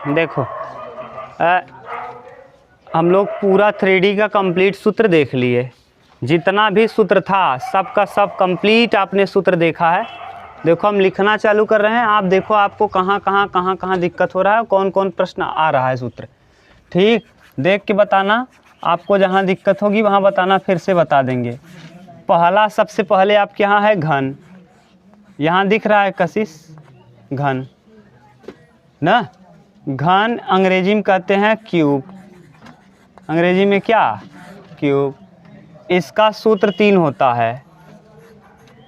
देखो हम लोग पूरा 3D का कंप्लीट सूत्र देख लिए। जितना भी सूत्र था सब का सब कंप्लीट आपने सूत्र देखा है। देखो हम लिखना चालू कर रहे हैं, आप देखो आपको कहाँ कहाँ दिक्कत हो रहा है, कौन कौन प्रश्न आ रहा है सूत्र। ठीक, देख के बताना, आपको जहाँ दिक्कत होगी वहाँ बताना, फिर से बता देंगे। पहला सबसे पहले आपके यहाँ है घन, यहाँ दिख रहा है कशिश घन ना। घन अंग्रेजी में कहते हैं क्यूब, अंग्रेजी में क्या, क्यूब। इसका सूत्र 3 होता है,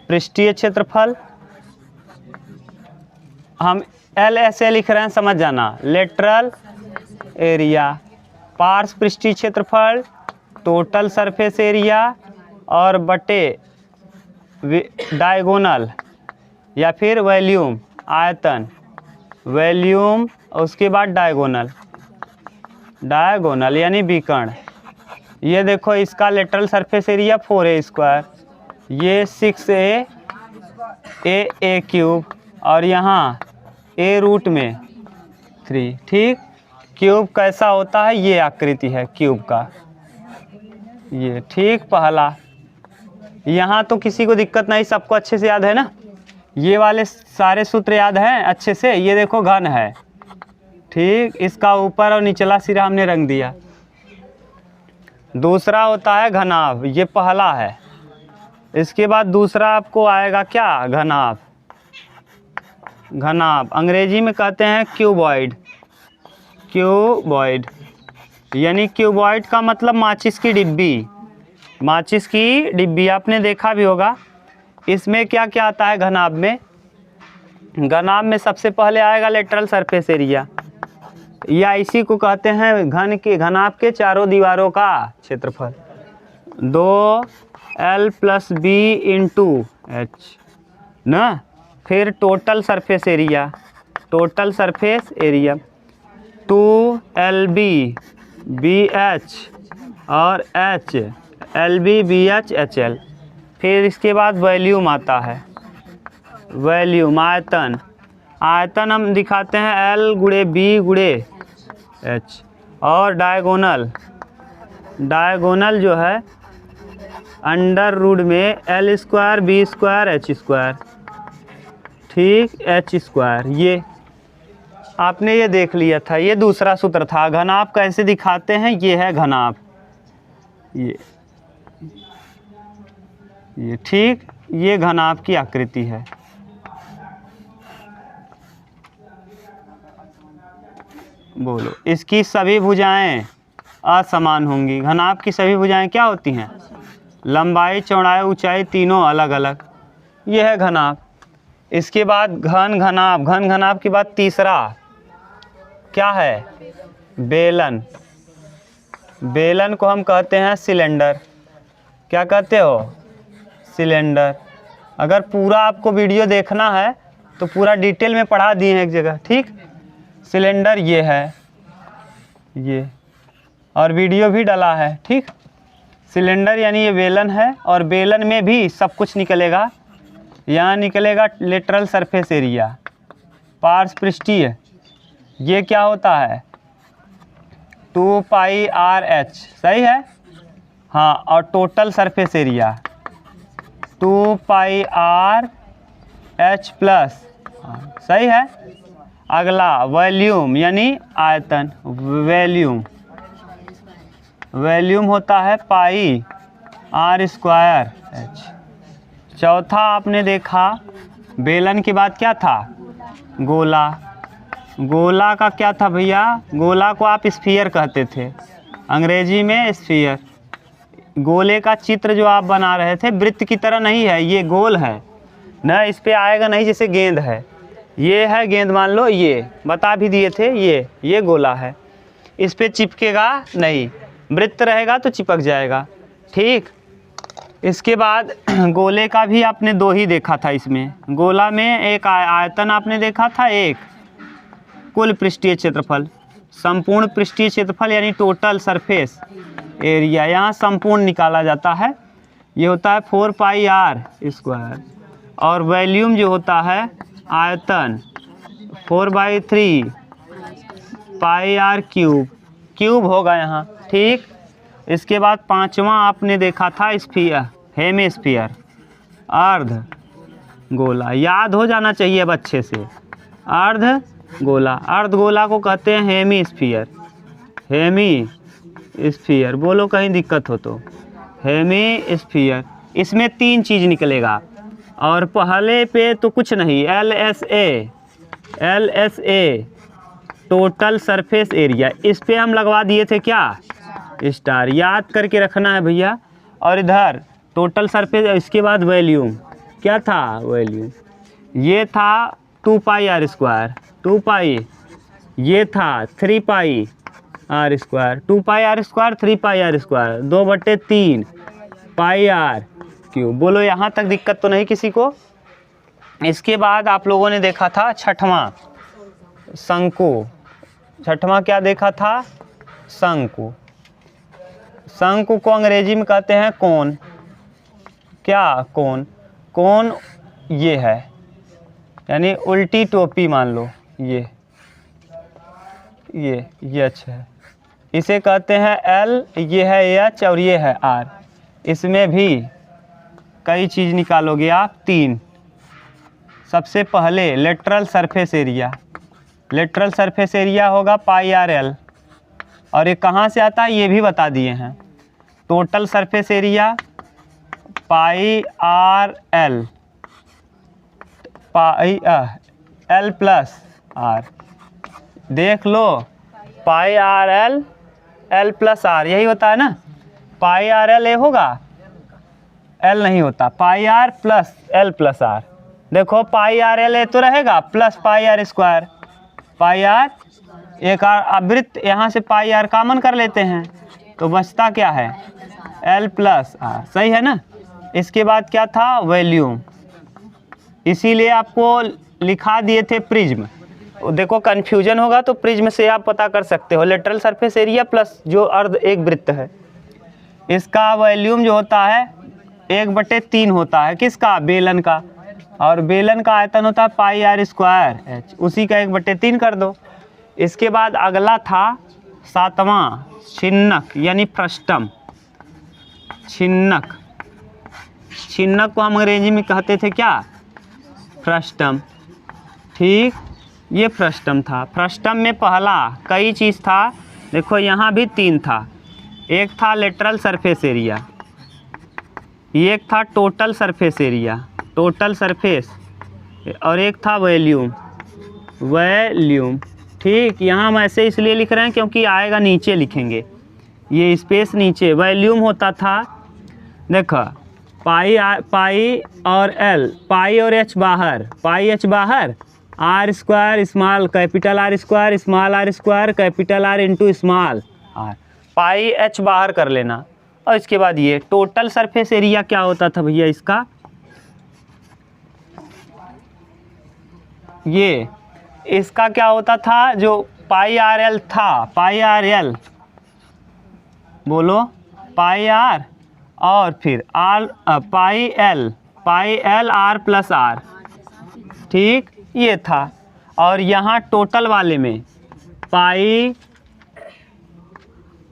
पृष्ठीय क्षेत्रफल, हम एल ऐसे लिख रहे हैं समझ जाना, लेटरल एरिया, पार्श्व पृष्ठीय क्षेत्रफल, टोटल सरफेस एरिया और बटे डायगोनल या फिर वॉल्यूम, आयतन, वॉल्यूम, उसके बाद डायगोनल, डायगोनल यानी विकर्ण। ये देखो इसका लेटरल सरफेस एरिया 4a², ये 6a a क्यूब और यहाँ a रूट में 3। ठीक, क्यूब कैसा होता है, ये आकृति है क्यूब का ये। ठीक, पहला यहाँ तो किसी को दिक्कत नहीं, सबको अच्छे से याद है ना, ये वाले सारे सूत्र याद हैं अच्छे से। ये देखो घन है, ठीक, इसका ऊपर और निचला सिरा हमने रंग दिया। दूसरा होता है घनाभ, ये पहला है। इसके बाद दूसरा आपको आएगा क्या, घनाभ। घनाभ अंग्रेजी में कहते हैं क्यूबॉइड, क्यूबॉइड यानी क्यूबॉइड का मतलब माचिस की डिब्बी, माचिस की डिब्बी आपने देखा भी होगा। इसमें क्या क्या आता है घनाभ में, घनाभ में सबसे पहले आएगा लेटरल सरफेस एरिया, या इसी को कहते हैं घन के, घनाभ के चारों दीवारों का क्षेत्रफल, 2l + b × h ना। फिर total surface area, total surface area 2lb bh और h, lb bh hl। फिर इसके बाद वॉल्यूम आता है, वॉल्यूम आयतन, आयतन हम दिखाते हैं l × b × h। और डायगोनल, डायगोनल जो है √में l² b² h², ठीक, h²। ये आपने ये देख लिया था, ये दूसरा सूत्र था। घनाभ कैसे दिखाते हैं, ये है घनाभ, ये ठीक, ये घनाभ की आकृति है। बोलो, इसकी सभी भुजाएं असमान होंगी। घनाभ की सभी भुजाएं क्या होती हैं, लंबाई, चौड़ाई, ऊंचाई तीनों अलग अलग। ये है घनाभ। इसके बाद घन घनाभ, घन घनाभ के बाद तीसरा क्या है, बेलन। बेलन को हम कहते हैं सिलेंडर। क्या कहते हो, सिलेंडर। अगर पूरा आपको वीडियो देखना है तो पूरा डिटेल में पढ़ा दिए हैं एक जगह। ठीक, सिलेंडर ये है, ये, और वीडियो भी डाला है। ठीक, सिलेंडर यानी ये बेलन है, और बेलन में भी सब कुछ निकलेगा। यहाँ निकलेगा लेटरल सरफेस एरिया, पार्श्व पृष्ठीय, ये क्या होता है 2πr/h, सही है हाँ। और टोटल सरफेस एरिया 2πr/h+, सही है। अगला वॉल्यूम यानी आयतन, वॉल्यूम, वॉल्यूम होता है πr²h। चौथा आपने देखा बेलन के बाद क्या था, गोला। गोला का क्या था भैया, गोला को आप स्फीयर कहते थे, अंग्रेजी में स्फीयर। गोले का चित्र जो आप बना रहे थे वृत्त की तरह नहीं है, ये गोल है ना, इस पे आएगा नहीं जैसे गेंद है। ये है गेंद, मान लो, ये बता भी दिए थे, ये गोला है, इस पे चिपकेगा नहीं, वृत्त रहेगा तो चिपक जाएगा। ठीक, इसके बाद गोले का भी आपने 2 ही देखा था। इसमें गोला में एक आयतन आपने देखा था, एक कुल पृष्ठीय क्षेत्रफल, संपूर्ण पृष्ठीय क्षेत्रफल यानी टोटल सरफेस एरिया, यहाँ संपूर्ण निकाला जाता है, ये होता है 4πr²। और वॉल्यूम जो होता है आयतन 4/3, पाई आर क्यूब, क्यूब होगा यहाँ, ठीक। इसके बाद पांचवा आपने देखा था स्फीयर, हेमिस्फीयर, अर्ध गोला, याद हो जाना चाहिए अब अच्छे से। अर्ध गोला, अर्ध गोला को कहते हैं हेमिस्फीयर, हेमिस्फीयर, बोलो कहीं दिक्कत हो तो। हेमिस्फीयर, इसमें 3 चीज़ निकलेगा और पहले पे तो कुछ नहीं, LSA टोटल सरफेस एरिया, इस पे हम लगवा दिए थे क्या, स्टार, याद करके रखना है भैया। और इधर टोटल सरफेस, इसके बाद वॉल्यूम, क्या था वॉल्यूम, ये था 2 पाई आर स्क्वायर, 2 पाई, ये था 3 pi are square, 2 pi are square, 3 pi are square, 2/3 pi r cube. बोलो यहाँ तक दिक्कत तो नहीं किसी को। इसके बाद आप लोगों ने देखा था छठवां शंकु, छठवां क्या देखा था, शंकु। शंकु को अंग्रेजी में कहते हैं कोन, क्या कोन, कोन ये है, यानी उल्टी टोपी मान लो, ये अच्छा है, इसे कहते हैं L, ये है H और ये है R। इसमें भी कई चीज़ निकालोगे आप, 3। सबसे पहले lateral surface area, lateral surface area होगा पाई आर एल, और ये कहाँ से आता है ये भी बता दिए हैं। Total surface area pi r l, pi l plus r, देख लो, pi r l, l plus r, यही होता है ना। पाई आर एल ए होगा, एल नहीं होता, pi r plus l plus r. देखो पाई आर एल ए तो रहेगा, plus pi are square, pi r, एक आवृत्त यहाँ से पाई आर कॉमन कर लेते हैं तो बचता क्या है, एल प्लस आर, सही है ना। इसके बाद क्या था, वॉल्यूम, इसीलिए आपको लिखा दिए थे प्रिज्म। देखो कन्फ्यूजन होगा तो प्रिज्म से आप पता कर सकते हो, लेटरल सरफेस एरिया प्लस जो अर्ध एक वृत्त है, इसका वॉल्यूम जो होता है 1/3 होता है, किसका, बेलन का, और बेलन का आयतन होता है पाई आर स्क्वायर एच, उसी का 1/3 कर दो। इसके बाद अगला था 7वां छिन्नक, यानी फ्रस्टम, छिन्नक, छिन्नक को हम अंग्रेजी में कहते थे क्या, फ्रस्टम, ठीक। ये फ्रस्टम था। फ्रस्टम में पहला कई चीज़ था, देखो यहाँ भी 3 था, एक था लेटरल सरफेस एरिया, एक था total surface area, total surface, और एक था वॉल्यूम, वॉल्यूम, ठीक। यहाँ हम ऐसे इसलिए लिख रहे हैं क्योंकि आएगा नीचे लिखेंगे, ये स्पेस नीचे, वॉल्यूम होता था, देखो पाई और एल, पाई और एच बाहर, पाई एच बाहर, R square small capital R square small R square capital R into small R, pi H बाहर कर लेना। और इसके बाद ये टोटल सरफेस एरिया क्या होता था भैया इसका, ये इसका क्या होता था, जो पाई आर एल था, पाई आर एल, बोलो पाई आर, और फिर R, pi L R plus R, ठीक, ये था। और यहाँ टोटल वाले में पाई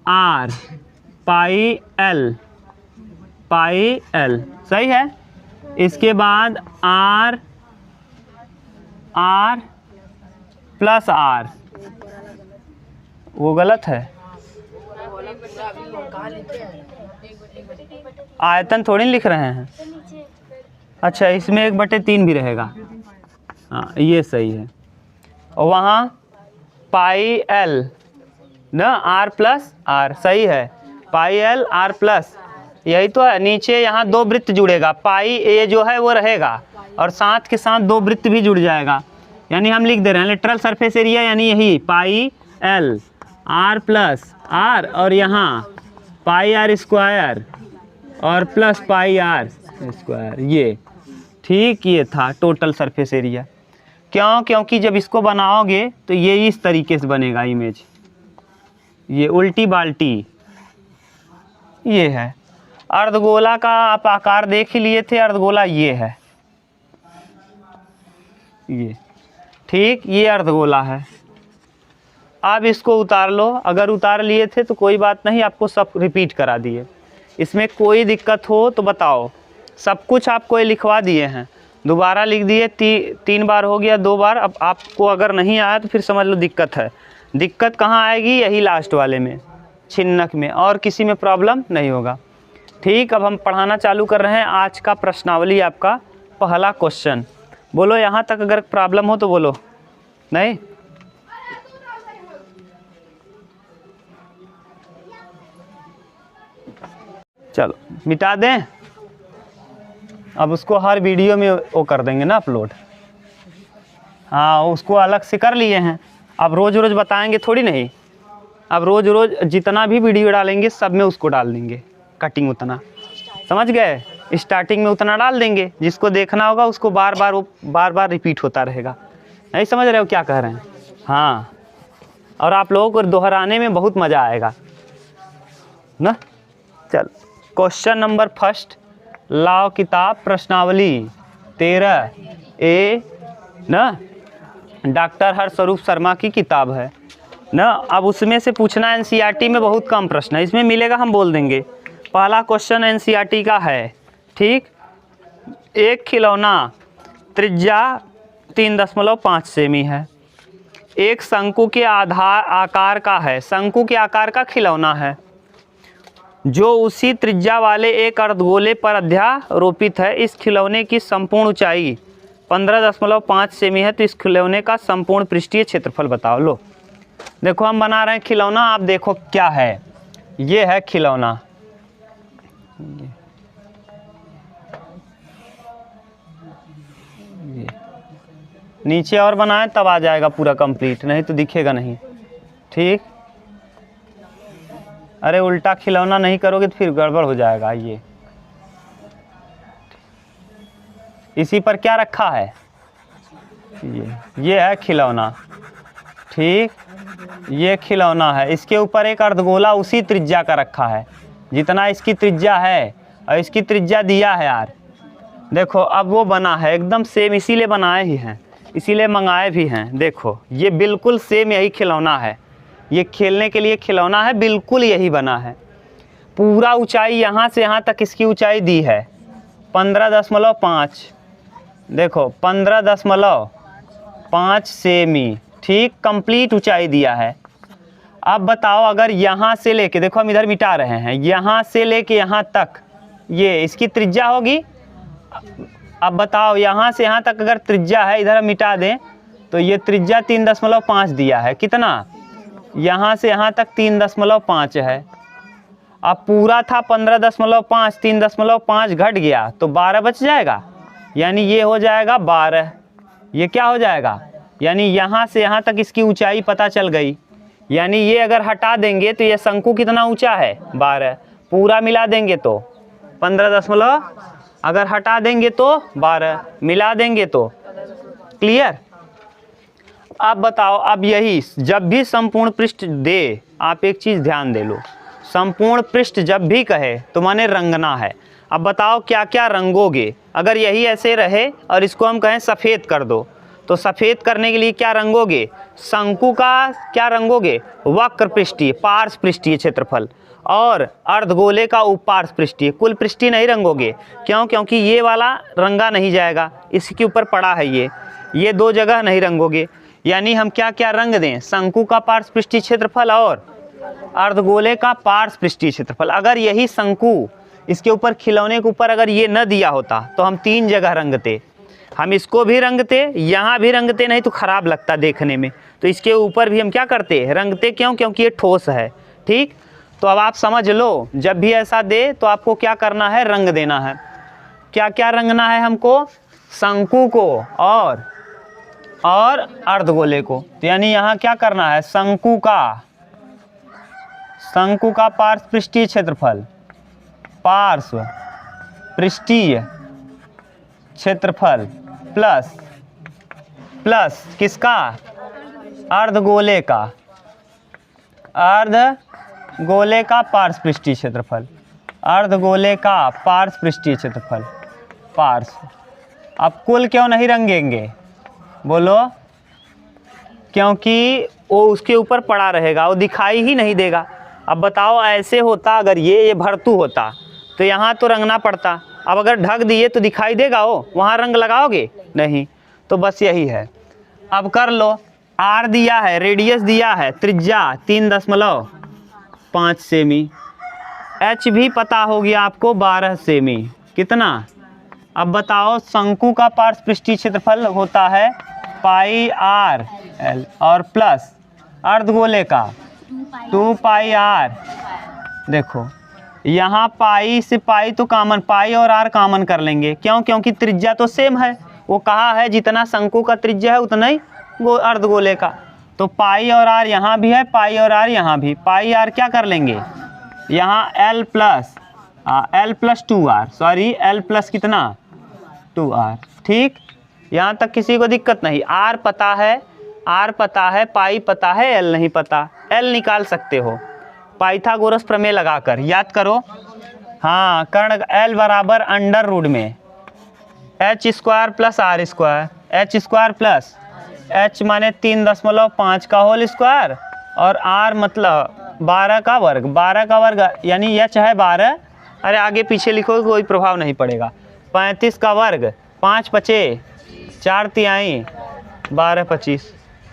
आर, पाई एल, सही है। इसके बाद आर प्लस आर, वो गलत है, आयतन थोड़ी लिख रहे हैं, अच्छा इसमें 1/3 भी रहेगा, हाँ ये सही है। और वहाँ पाई एल न आर प्लस आर, सही है, पाई एल आर प्लस, यही तो है। नीचे यहाँ 2 वृत्त जुड़ेगा, पाई ए जो है वो रहेगा और साथ के साथ 2 वृत्त भी जुड़ जाएगा, यानी हम लिख दे रहे हैं लेटरल सरफेस एरिया, यानी यही pi L R plus R, और यहाँ पाई आर स्क्वायर और प्लस पाई आर स्क्वायर, ये ठीक, ये था टोटल सरफेस एरिया। क्यों, क्योंकि जब इसको बनाओगे तो ये इस तरीके से बनेगा इमेज, ये उल्टी बाल्टी, ये है। अर्धगोला का आप आकार देख ही लिए थे, अर्धगोला ये है, ये ठीक, ये अर्धगोला है। अब इसको उतार लो, अगर उतार लिए थे तो कोई बात नहीं, आपको सब रिपीट करा दिए। इसमें कोई दिक्कत हो तो बताओ, सब कुछ आपको ये लिखवा दिए हैं, दोबारा लिख दिए, 3 बार हो गया, 2 बार। अब आपको अगर नहीं आया तो फिर समझ लो दिक्कत है। दिक्कत कहाँ आएगी? यही लास्ट वाले में, छिन्नक में, और किसी में प्रॉब्लम नहीं होगा। ठीक, अब हम पढ़ाना चालू कर रहे हैं। आज का प्रश्नावली आपका पहला क्वेश्चन। बोलो यहाँ तक अगर प्रॉब्लम हो तो बोलो। नहीं? चलो मिटा दें। अब उसको हर वीडियो में वो कर देंगे ना अपलोड। हाँ, उसको अलग से कर लिए हैं। अब रोज़ रोज़ बताएंगे थोड़ी नहीं, अब रोज़ रोज़ जितना भी वीडियो डालेंगे सब में उसको डाल देंगे, कटिंग उतना, समझ गए? स्टार्टिंग में उतना डाल देंगे, जिसको देखना होगा उसको बार बार वो बार रिपीट होता रहेगा। नहीं समझ रहे हो क्या कह रहे हैं? हाँ, और आप लोगों को दोहराने में बहुत मज़ा आएगा ना। चल, क्वेश्चन नंबर फर्स्ट, लाओ किताब प्रश्नावली 13A ना, डॉक्टर हरस्वरूप शर्मा की किताब है ना। अब उसमें से पूछना NCERT में बहुत कम प्रश्न है, इसमें मिलेगा हम बोल देंगे। पहला क्वेश्चन NCERT का है, ठीक। एक खिलौना त्रिज्या 3.5 सेमी है, एक शंकु के आकार का है, शंकु के आकार का खिलौना है जो उसी त्रिज्या वाले एक अर्धगोले पर अध्यारोपित है। इस खिलौने की संपूर्ण ऊंचाई 15.5 सेमी है, तो इस खिलौने का संपूर्ण पृष्ठीय क्षेत्रफल बताओ। लो देखो, हम बना रहे हैं खिलौना, आप देखो क्या है। ये है खिलौना, ये नीचे और बनाएं तब आ जाएगा पूरा कंप्लीट, नहीं तो दिखेगा नहीं, ठीक। अरे उल्टा खिलौना नहीं करोगे तो फिर गड़बड़ हो जाएगा। ये इसी पर क्या रखा है? ये है खिलौना, ठीक। ये खिलौना है, इसके ऊपर एक अर्धगोला उसी त्रिज्या का रखा है जितना इसकी त्रिज्या है, और इसकी त्रिज्या दिया है यार। देखो अब वो बना है एकदम सेम, इसीलिए बनाए ही हैं, इसीलिए मंगाए भी हैं। देखो ये बिल्कुल सेम यही खिलौना है, ये खेलने के लिए खिलौना है, बिल्कुल यही बना है। पूरा ऊंचाई यहाँ से यहाँ तक इसकी ऊंचाई दी है 15.5, देखो 15.5 सेमी, ठीक, कंप्लीट ऊंचाई दिया है। अब बताओ, अगर यहाँ से लेके, देखो हम इधर मिटा रहे हैं, यहाँ से लेके यहाँ तक ये इसकी त्रिज्या होगी। अब बताओ यहाँ से यहाँ तक अगर त्रिज्या है, इधर हम मिटा दें तो ये त्रिज्या 3.5 दिया है। कितना? यहाँ से यहाँ तक 3.5 है। अब पूरा था 15.5, 3.5 घट गया तो 12 बच जाएगा, यानी ये हो जाएगा 12। ये क्या हो जाएगा? यानी यहाँ से यहाँ तक इसकी ऊंचाई पता चल गई। यानी ये अगर हटा देंगे तो ये शंकु कितना ऊंचा है? 12। पूरा मिला देंगे तो 15, अगर हटा देंगे तो 12, मिला देंगे तो, क्लियर। अब बताओ, अब यही जब भी संपूर्ण पृष्ठ दे, आप एक चीज़ ध्यान दे लो, संपूर्ण पृष्ठ जब भी कहे तो माने रंगना है। अब बताओ क्या क्या रंगोगे? अगर यही ऐसे रहे और इसको हम कहें सफ़ेद कर दो, तो सफ़ेद करने के लिए क्या रंगोगे? शंकु का क्या रंगोगे? वक्र पृष्ठीय, पार्श्व पृष्ठीय क्षेत्रफल, और अर्धगोले का उपार्श्व पृष्ठीय। कुल पृष्ठीय नहीं रंगोगे, क्यों? क्योंकि ये वाला रंगा नहीं जाएगा, इसके ऊपर पड़ा है ये 2 जगह नहीं रंगोगे। यानी हम क्या क्या रंग दें? शंकु का पार्श्व पृष्ठीय क्षेत्रफल और अर्धगोले का पार्श्व पृष्ठीय क्षेत्रफल। अगर यही शंकु इसके ऊपर, खिलौने के ऊपर अगर ये न दिया होता तो हम 3 जगह रंगते। हम इसको भी रंगते, यहाँ भी रंगते, नहीं तो ख़राब लगता देखने में, तो इसके ऊपर भी हम क्या करते? रंगते। क्यों? क्योंकि ये ठोस है, ठीक। तो अब आप समझ लो, जब भी ऐसा दे तो आपको क्या करना है? रंग देना है। क्या क्या रंगना है हमको? शंकु को और अर्धगोले को। तो यानी यहाँ क्या करना है? शंकु का पार्श्व पृष्ठीय क्षेत्रफल, पार्श्व पृष्ठीय क्षेत्रफल प्लस किसका? अर्धगोले का पार्श्व पृष्ठीय क्षेत्रफल, अर्धगोले का पार्श्व पृष्ठीय क्षेत्रफल, पार्श्व। अब कुल क्यों नहीं रंगेंगे? बोलो, क्योंकि वो उसके ऊपर पड़ा रहेगा, वो दिखाई ही नहीं देगा। अब बताओ ऐसे होता, अगर ये भरतू होता तो यहाँ तो रंगना पड़ता। अब अगर ढक दिए तो दिखाई देगा, वो वहाँ रंग लगाओगे नहीं। तो बस यही है। अब कर लो, आर दिया है, रेडियस दिया है, त्रिज्या 3.5 सेमी, एच भी पता हो गया आपको 12 सेमी। कितना? अब बताओ शंकु का पार्श्वपृष्ठीय क्षेत्रफल होता है पाई आर एल और प्लस अर्धगोले का 2 पाई आर। देखो यहाँ पाई से पाई तो कॉमन, पाई और आर कॉमन कर लेंगे। क्यों? क्योंकि त्रिज्या तो सेम है। वो कहा है जितना शंकु का त्रिज्या है उतना ही अर्धगोले का। तो पाई और आर यहाँ भी है, पाई और आर यहाँ भी। पाई आर क्या कर लेंगे यहाँ L plus 2r, sorry L plus कितना 2r। ठीक, यहाँ तक किसी को दिक्कत नहीं। आर पता है, पाई पता है, एल नहीं पता। एल निकाल सकते हो पाइथागोरस प्रमेय लगाकर, याद करो। हाँ, कर्ण एल बराबर अंडर रूट में H square plus R square, H square plus H माने 3.5 का होल स्क्वायर और आर मतलब 12 का वर्ग, 12 का वर्ग यानी एच है 12। अरे आगे पीछे लिखो कोई प्रभाव नहीं पड़ेगा। 35 का वर्ग, 5 पचे 4 तिहाई 12 25।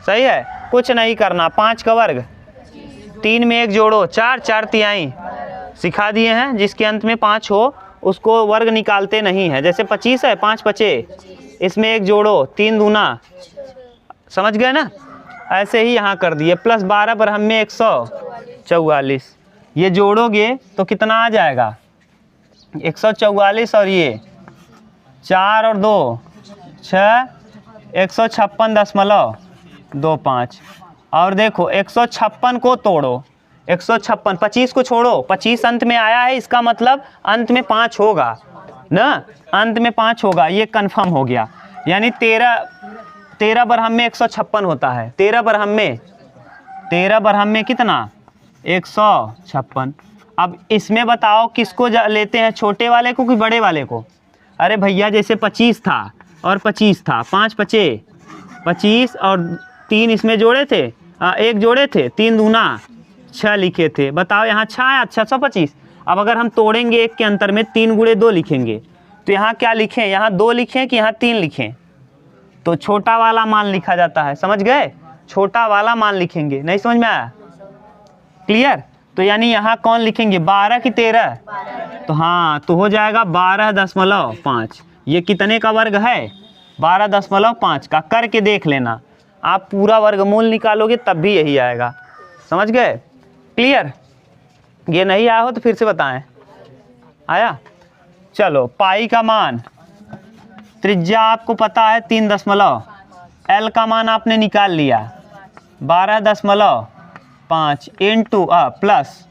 सही है, कुछ नहीं करना। 5 का वर्ग 3 में 1 जोड़ो 4, 4 तिहाई सिखा दिए हैं। जिसके अंत में 5 हो उसको वर्ग निकालते नहीं है। जैसे 25 है, 5 पचे, इसमें 1 जोड़ो 3 दूना, समझ गए ना। ऐसे ही यहाँ कर दिए। प्लस 12 पर हमें 144, ये जोड़ोगे तो कितना आ जाएगा 144 और ये 4 और 2 6, 156.25। और देखो 156 को तोड़ो, 156, 25 को छोड़ो, 25 अंत में आया है, इसका मतलब अंत में 5 होगा ना, अंत में 5 होगा, ये कंफर्म हो गया। यानी 13 बरहम में 156 होता है। 13 बरहम में कितना 156। अब इसमें बताओ किसको लेते हैं, छोटे वाले को कि बड़े वाले को? अरे भैया जैसे 25 था और 25 था, 5 पचे 25 और 3 इसमें जोड़े थे, 1 जोड़े थे, 3 दूना 6 लिखे थे। बताओ यहाँ 6 आया, 625। अब अगर हम तोड़ेंगे एक के अंतर में 3 गुणे 2 लिखेंगे तो यहाँ क्या लिखें, यहाँ 2 लिखें कि यहाँ 3 लिखें? तो छोटा वाला मान लिखा जाता है, समझ गए? छोटा वाला मान लिखेंगे। नहीं समझ में आया? क्लियर? तो यानी यहाँ कौन लिखेंगे, 12 की 13? तो हाँ, तो हो जाएगा 12.5। ये कितने का वर्ग है 12.5 का। करके देख लेना, आप पूरा वर्गमूल निकालोगे तब भी यही आएगा। समझ गए? क्लियर? ये नहीं आया हो तो फिर से बताएं। आया? चलो, पाई का मान, त्रिज्या आपको पता है 3 एल का मान आपने निकाल लिया 12.5 इंटू प्लस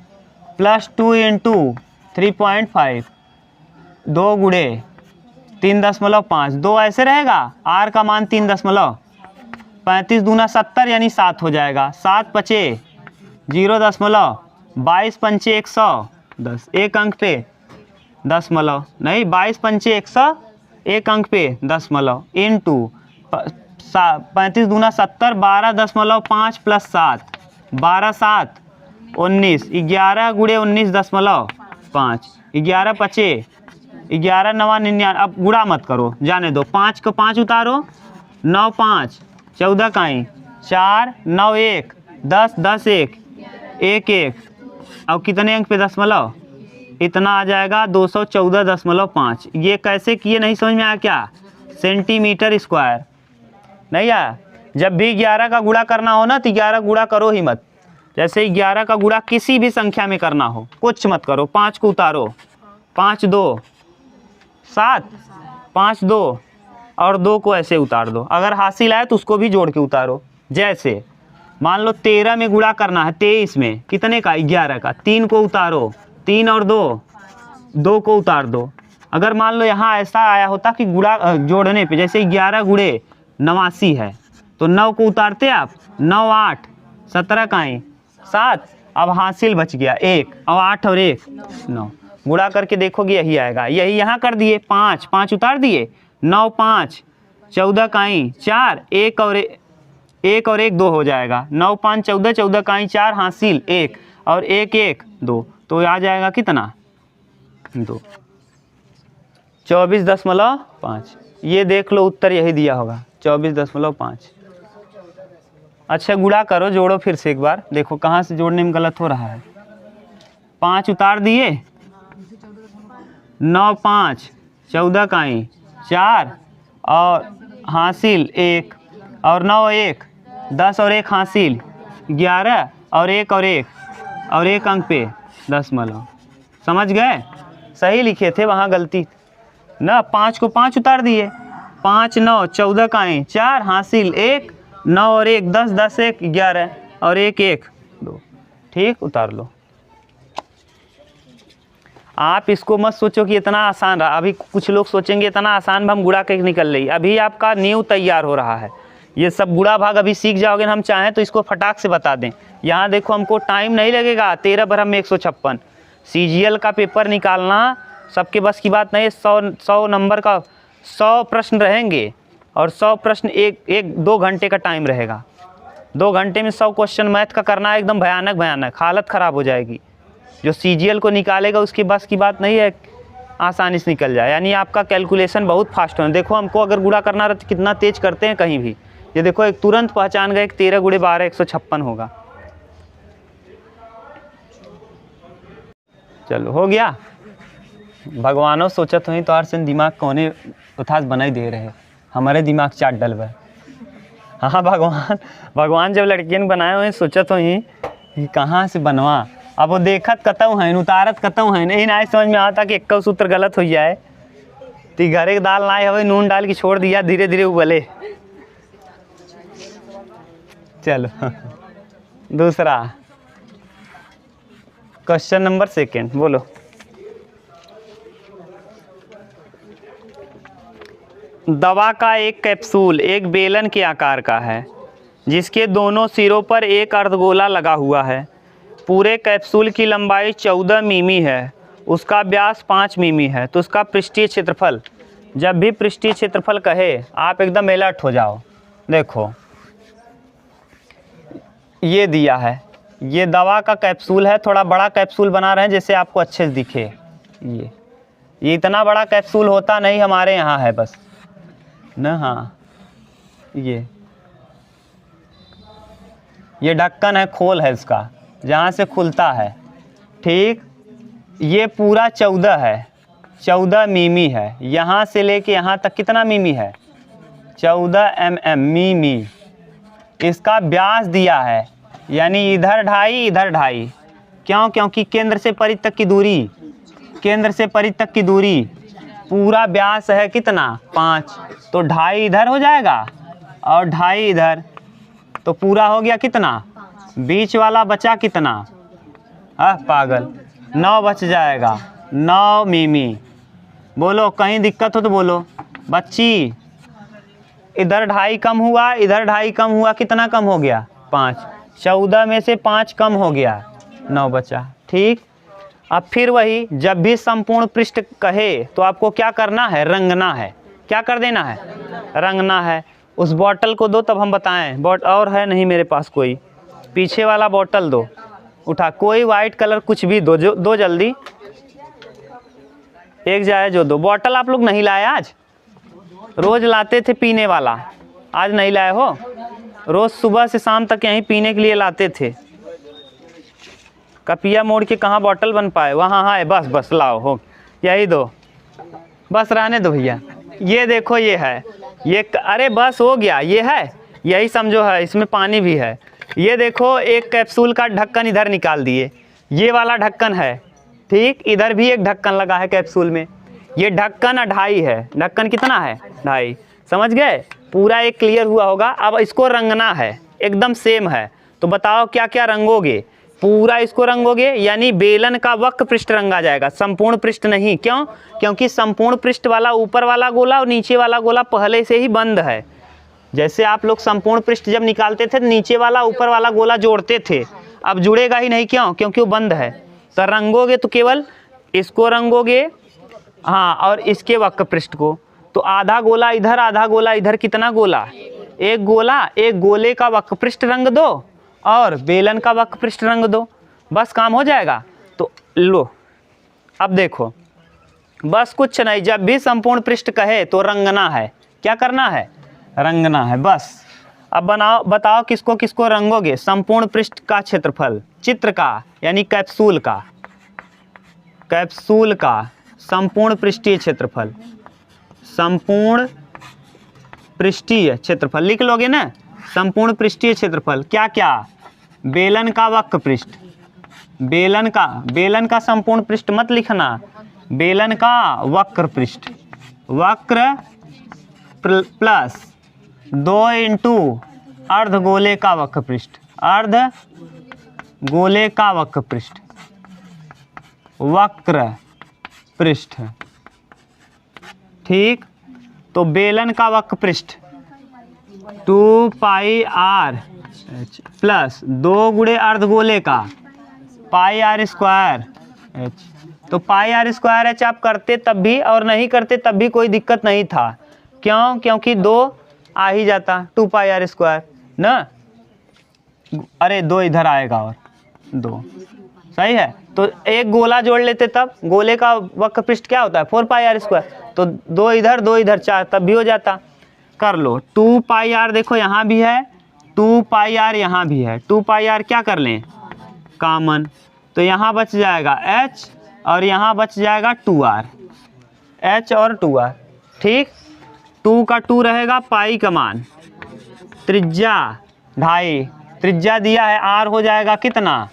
2 इंटू 3.5, 2 गुणे 3.5, 2 ऐसे रहेगा। आर का मान 3.35 दूना 70 यानी 7 हो जाएगा। 7 पचे 0.22 पंचे 110, एक अंक पे दशमलव नहीं, 22 पंचे 100, एक अंक पे दशमलव इंटू 35 दूना 70, 12.5 प्लस 7, 12 7 19, 11 गुणे 19.5, 11 पचे 11 9 99। अब गुणा मत करो, जाने दो। 5 को 5 उतारो, 9 5 14 काई 4, 9 1 10, 10 1 1 1। अब कितने अंक पे दशमलव, इतना आ जाएगा 214.5। ये कैसे किए नहीं समझ में आया क्या? सेंटीमीटर स्क्वायर नहीं आया? जब भी 11 का गुणा करना हो ना तो 11 गुणा करो ही मत। जैसे 11 का गुणा किसी भी संख्या में करना हो, कुछ मत करो। 5 को उतारो, 5 2 7, 5 2 और 2 को ऐसे उतार दो। अगर हासिल आए तो उसको भी जोड़ के उतारो। जैसे मान लो 13 में गुणा करना है 23 में, कितने का 11 का, 3 को उतारो, 3 और 2 को उतार दो। अगर मान लो यहाँ ऐसा आया होता कि गुणा जोड़ने पे, जैसे 11 गुणे 89 है तो 9 को उतारते आप, 9 8 17 काई 7। अब हासिल बच गया 1 और 8 और 1 9, गुणा करके देखोगे यही आएगा। यही यहाँ कर दिए, 5 5 उतार दिए, 9 5 14 काई 4, 1 और 1 और 1 2 हो जाएगा, 9 5 14, 14 का 4 हासिल 1 और 1 1 2, तो आ जाएगा कितना 2, 24.5। ये देख लो उत्तर यही दिया होगा 24.5। अच्छा गुणा करो, जोड़ो फिर से एक बार, देखो कहाँ से जोड़ने में गलत हो रहा है। 5 उतार दिए, 9 5 14 का 4 और हासिल 1 और 9 1 10 और 1 हासिल 11 और 1 और 1 और 1 अंक पे दशमलव। समझ गए? सही लिखे थे, वहाँ गलती ना। 5 को 5 उतार दिए, 5 9 14 का 4 हासिल 1 9 और 1 10 10 1 11 और 1 1 2। ठीक, उतार लो। आप इसको मत सोचो कि इतना आसान रहा। अभी कुछ लोग सोचेंगे इतना आसान हम गुणा करके निकल रही। अभी आपका नींव तैयार हो रहा है। ये सब गुणा भाग अभी सीख जाओगे। हम चाहें तो इसको फटाक से बता दें। यहाँ देखो हमको टाइम नहीं लगेगा। 13 बरम 156 CGL का पेपर निकालना सबके बस की बात नहीं है। 100 नंबर का 100 प्रश्न रहेंगे और 100 प्रश्न एक 2 घंटे का टाइम रहेगा। 2 घंटे में 100 क्वेश्चन मैथ का करना है। एकदम भयानक हालत ख़राब हो जाएगी। जो CGL को निकालेगा उसकी बस की बात नहीं है आसानी से निकल जाए। यानी आपका कैलकुलेशन बहुत फास्ट हो। देखो हमको अगर गुणा करना रहता तो कितना तेज करते हैं कहीं भी। ये देखो एक तुरंत पहचान गए 13 × 12 156 होगा। चलो हो गया। भगवानों सोचत हुई तो हर से दिमाग कोने उथास बनाई दे रहे, हमारे दिमाग चाट डलवा। हाँ भगवान जब लड़कियन बनाए हुए सोचत हुई कहाँ से बनवा। अब वो देखत कतऊ हैं उतारत कतऊ हैं, नहीं ना समझ में आता कि एक सूत्र गलत हो जाए तो घरे के दाल ना हवे नून डाल के छोड़ दिया, धीरे धीरे उबले। चलो दूसरा क्वेश्चन नंबर 2 बोलो। दवा का एक कैप्सूल एक बेलन के आकार का है जिसके दोनों सिरों पर एक अर्धगोला लगा हुआ है। पूरे कैप्सूल की लंबाई 14 मिमी है, उसका व्यास 5 मिमी है, तो उसका पृष्ठीय क्षेत्रफल। जब भी पृष्ठीय क्षेत्रफल कहे आप एकदम अलर्ट हो जाओ। देखो ये दिया है, ये दवा का कैप्सूल है। थोड़ा बड़ा कैप्सूल बना रहे हैं जैसे आपको अच्छे से दिखे। ये इतना बड़ा कैप्सूल होता नहीं हमारे यहाँ है बस ना। हाँ ये ढक्कन है, खोल है इसका जहाँ से खुलता है। ठीक, ये पूरा 14 है, 14 मिमी है। यहाँ से लेके यहाँ तक कितना मिमी है 14 मिमी। इसका व्यास दिया है, यानी इधर 2.5 इधर 2.5। क्यों? क्योंकि केंद्र से परिध तक की दूरी, केंद्र से परिध तक की दूरी पूरा व्यास है कितना 5, तो 2.5 इधर हो जाएगा और 2.5 इधर, तो पूरा हो गया कितना। बीच वाला बचा कितना, पागल 9 बच जाएगा, 9 मिमी। बोलो कहीं दिक्कत हो तो बोलो बच्ची। इधर 2.5 कम हुआ, इधर 2.5 कम हुआ, कितना कम हो गया 5। 14 में से 5 कम हो गया, 9 बचा। ठीक, अब फिर वही जब भी संपूर्ण पृष्ठ कहे तो आपको क्या करना है, रंगना है। क्या कर देना है, रंगना है। उस बॉटल को दो तब हम बताएं। और है नहीं मेरे पास कोई, पीछे वाला बॉटल दो उठा, कोई वाइट कलर कुछ भी दो, जो दो जल्दी। एक जाए जो दो। बॉटल आप लोग नहीं लाए आज? रोज लाते थे पीने वाला, आज नहीं लाए हो? रोज सुबह से शाम तक यहीं पीने के लिए लाते थे। कपिया मोड़ के कहाँ बॉटल बन पाए, वहाँ है। बस लाओ, हो यही दो, बस रहने दो भैया। ये देखो ये है, ये अरे बस हो गया, ये है, यही समझो है, इसमें पानी भी है। ये देखो एक कैप्सूल का ढक्कन इधर निकाल दिए, ये वाला ढक्कन है। ठीक, इधर भी एक ढक्कन लगा है कैप्सूल में। ये ढक्कन 2.5 है। ढक्कन कितना है 2.5, समझ गए? पूरा एक क्लियर हुआ होगा। अब इसको रंगना है, एकदम सेम है। तो बताओ क्या क्या रंगोगे? पूरा इसको रंगोगे, यानी बेलन का वक्र पृष्ठ रंगा जाएगा, संपूर्ण पृष्ठ नहीं। क्यों? क्योंकि संपूर्ण पृष्ठ वाला ऊपर वाला गोला और नीचे वाला गोला पहले से ही बंद है। जैसे आप लोग संपूर्ण पृष्ठ जब निकालते थे नीचे वाला ऊपर वाला गोला जोड़ते थे, अब जुड़ेगा ही नहीं। क्यों? क्योंकि वो बंद है। तो रंगोगे तो केवल इसको रंगोगे, हाँ, और इसके वक्र पृष्ठ को। तो आधा गोला इधर, आधा गोला इधर, कितना गोला एक गोला, एक गोले का वक्रपृष्ठ रंग दो और बेलन का वक्रपृष्ठ रंग दो, बस काम हो जाएगा। तो लो अब देखो, बस कुछ नहीं, जब भी संपूर्ण पृष्ठ कहे तो रंगना है। क्या करना है? रंगना है बस। अब बताओ किसको किसको रंगोगे? संपूर्ण पृष्ठ का क्षेत्रफल, चित्र का यानी कैप्सूल का, कैप्सूल का संपूर्ण पृष्ठीय क्षेत्रफल, संपूर्ण पृष्ठीय क्षेत्रफल लिख लोगे ना। संपूर्ण पृष्ठीय क्षेत्रफल क्या क्या? बेलन का वक्र पृष्ठ, बेलन का संपूर्ण पृष्ठ मत लिखना, बेलन का वक्र पृष्ठ, वक्र प्लस 2 इंटू अर्धगोले का वक्र पृष्ठ, अर्धगोले का वक्र पृष्ठ, वक्र पृष्ठ। ठीक, तो बेलन का वक्र पृष्ठ 2 पाई आर एच प्लस 2 गुणे अर्धगोले का पाई आर स्क्वायर एच। तो पाई आर स्क्वायर एच आप करते तब भी और नहीं करते तब भी कोई दिक्कत नहीं था। क्यों? क्योंकि 2 आ ही जाता, 2 पाई आर स्क्वायर ना। अरे 2 इधर आएगा और 2 सही है। तो एक गोला जोड़ लेते, तब गोले का वक्र पृष्ठ क्या होता है? 4 पाई आर स्क्वायर। तो 2 इधर 2 इधर 4, तब भी हो जाता। कर लो 2 पाई आर, देखो यहाँ भी है 2 पाई आर, यहाँ भी है 2 पाई आर। क्या कर लें? कॉमन। तो यहाँ बच जाएगा h और यहाँ बच जाएगा 2r, h और 2r। ठीक, 2 का 2 रहेगा, पाई का मान, त्रिज्या 2.5, त्रिज्या दिया है r हो जाएगा कितना?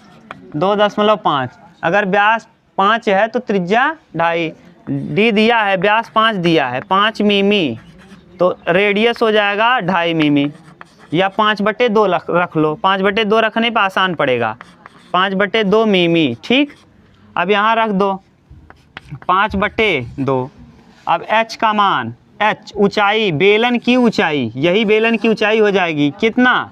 2.5। अगर व्यास 5 है तो त्रिज्या 2.5, d दिया है, व्यास 5 दिया है, 5 मिमी, तो रेडियस हो जाएगा 2.5 मिमी, या 5/2 रख लो, 5/2 रखने पर आसान पड़ेगा, 5/2 मिमी। ठीक, अब यहाँ रख दो 5/2। अब h का मान, h ऊंचाई, बेलन की ऊंचाई, यही बेलन की ऊंचाई हो जाएगी कितना?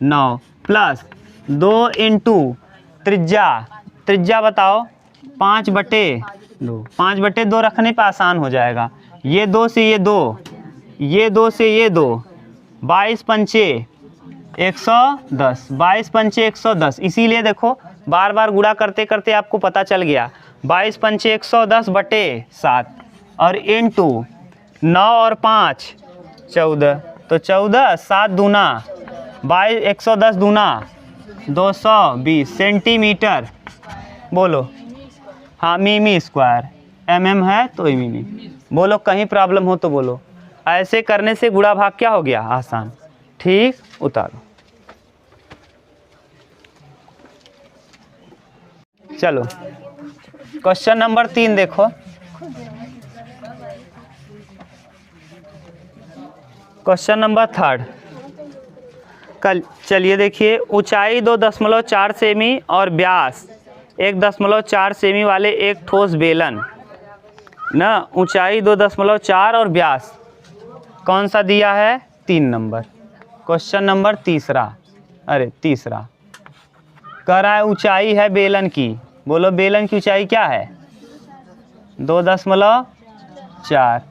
9 प्लस 2 इंटू त्रिज्या, त्रिज्या बताओ 5/2, 5/2 रखने पर आसान हो जाएगा। ये 2 से ये 2, ये 2 से ये 2, 22 पंचे 110, 22 पंचे 110। इसीलिए देखो बार बार गुणा करते करते आपको पता चल गया, 22 पंचे 110/7 और इंटू 9 और 5 14, तो 14, 7 दूना 22, 110 दूना 220 सेंटीमीटर। बोलो हाँ, मिमी स्क्वायर, mm है तो मिमी। बोलो कहीं प्रॉब्लम हो तो बोलो। ऐसे करने से गुणा भाग क्या हो गया? आसान। ठीक, उतारो। चलो क्वेश्चन नंबर 3 देखो। क्वेश्चन नंबर 3 कल, चलिए देखिए, ऊंचाई 2.4 सेमी और व्यास 1.4 सेमी वाले एक ठोस बेलन ना, ऊंचाई 2.4 और व्यास कौन सा दिया है? 3 नंबर। क्वेश्चन नंबर तीसरा कह रहा है ऊंचाई है बेलन की। बोलो बेलन की ऊंचाई क्या है? 2.4।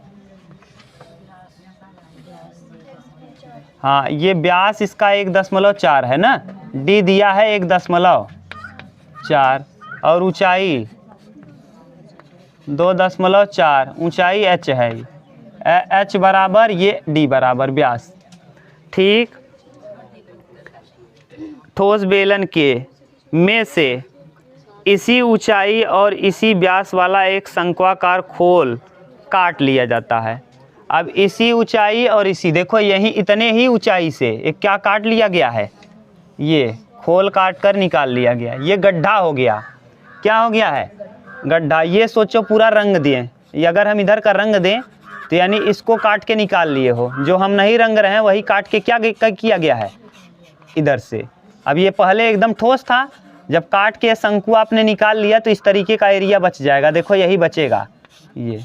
हाँ, ये व्यास इसका 1.4 है ना, d दिया है 1.4 और ऊंचाई 2.4, ऊंचाई h है, h बराबर ये d बराबर व्यास। ठीक, ठोस बेलन के में से इसी ऊंचाई और इसी व्यास वाला एक शंक्वाकार खोल काट लिया जाता है। अब इसी ऊंचाई और इसी, देखो यही इतने ही ऊंचाई से एक क्या काट लिया गया है? ये खोल काट कर निकाल लिया गया, ये गड्ढा हो गया। क्या हो गया है? गड्ढा। ये सोचो पूरा रंग दिए, ये अगर हम इधर का रंग दें तो यानी इसको काट के निकाल लिए हो, जो हम नहीं रंग रहे हैं वही काट के क्या किया गया है? इधर से। अब ये पहले एकदम ठोस था, जब काट के शंकु आपने निकाल लिया तो इस तरीके का एरिया बच जाएगा। देखो यही बचेगा ये,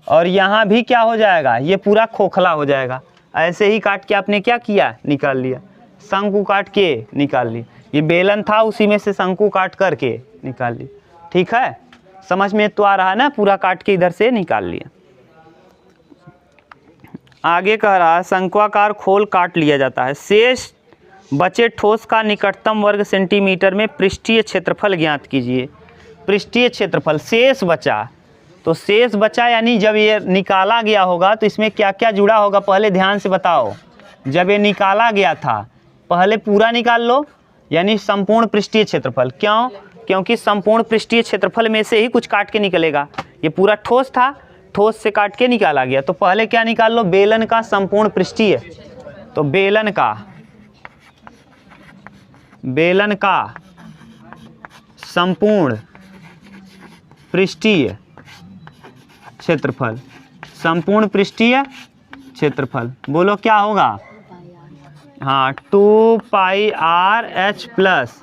और यहाँ भी क्या हो जाएगा? ये पूरा खोखला हो जाएगा। ऐसे ही काट के आपने क्या किया? निकाल लिया, शंकु काट के निकाल ली। ये बेलन था, उसी में से शंकु काट करके निकाल ली। ठीक है, समझ में तो आ रहा है ना? पूरा काट के इधर से निकाल लिया। आगे कह रहा है शंक्वाकार खोल काट लिया जाता है, शेष बचे ठोस का निकटतम वर्ग सेंटीमीटर में पृष्ठीय क्षेत्रफल ज्ञात कीजिए। पृष्ठीय क्षेत्रफल शेष बचा, तो शेष बचा यानी जब ये निकाला गया होगा तो इसमें क्या क्या जुड़ा होगा पहले ध्यान से बताओ। जब ये निकाला गया था पहले पूरा निकाल लो, यानी संपूर्ण पृष्ठीय क्षेत्रफल। क्यों? क्योंकि संपूर्ण पृष्ठीय क्षेत्रफल में से ही कुछ काट के निकलेगा। ये पूरा ठोस था, ठोस से काट के निकाला गया, तो पहले क्या निकाल लो, बेलन का संपूर्ण पृष्ठीय। तो बेलन का संपूर्ण पृष्ठीय क्षेत्रफल, संपूर्ण पृष्ठीय क्षेत्रफल बोलो क्या होगा। हाँ, 2 pi R H plus,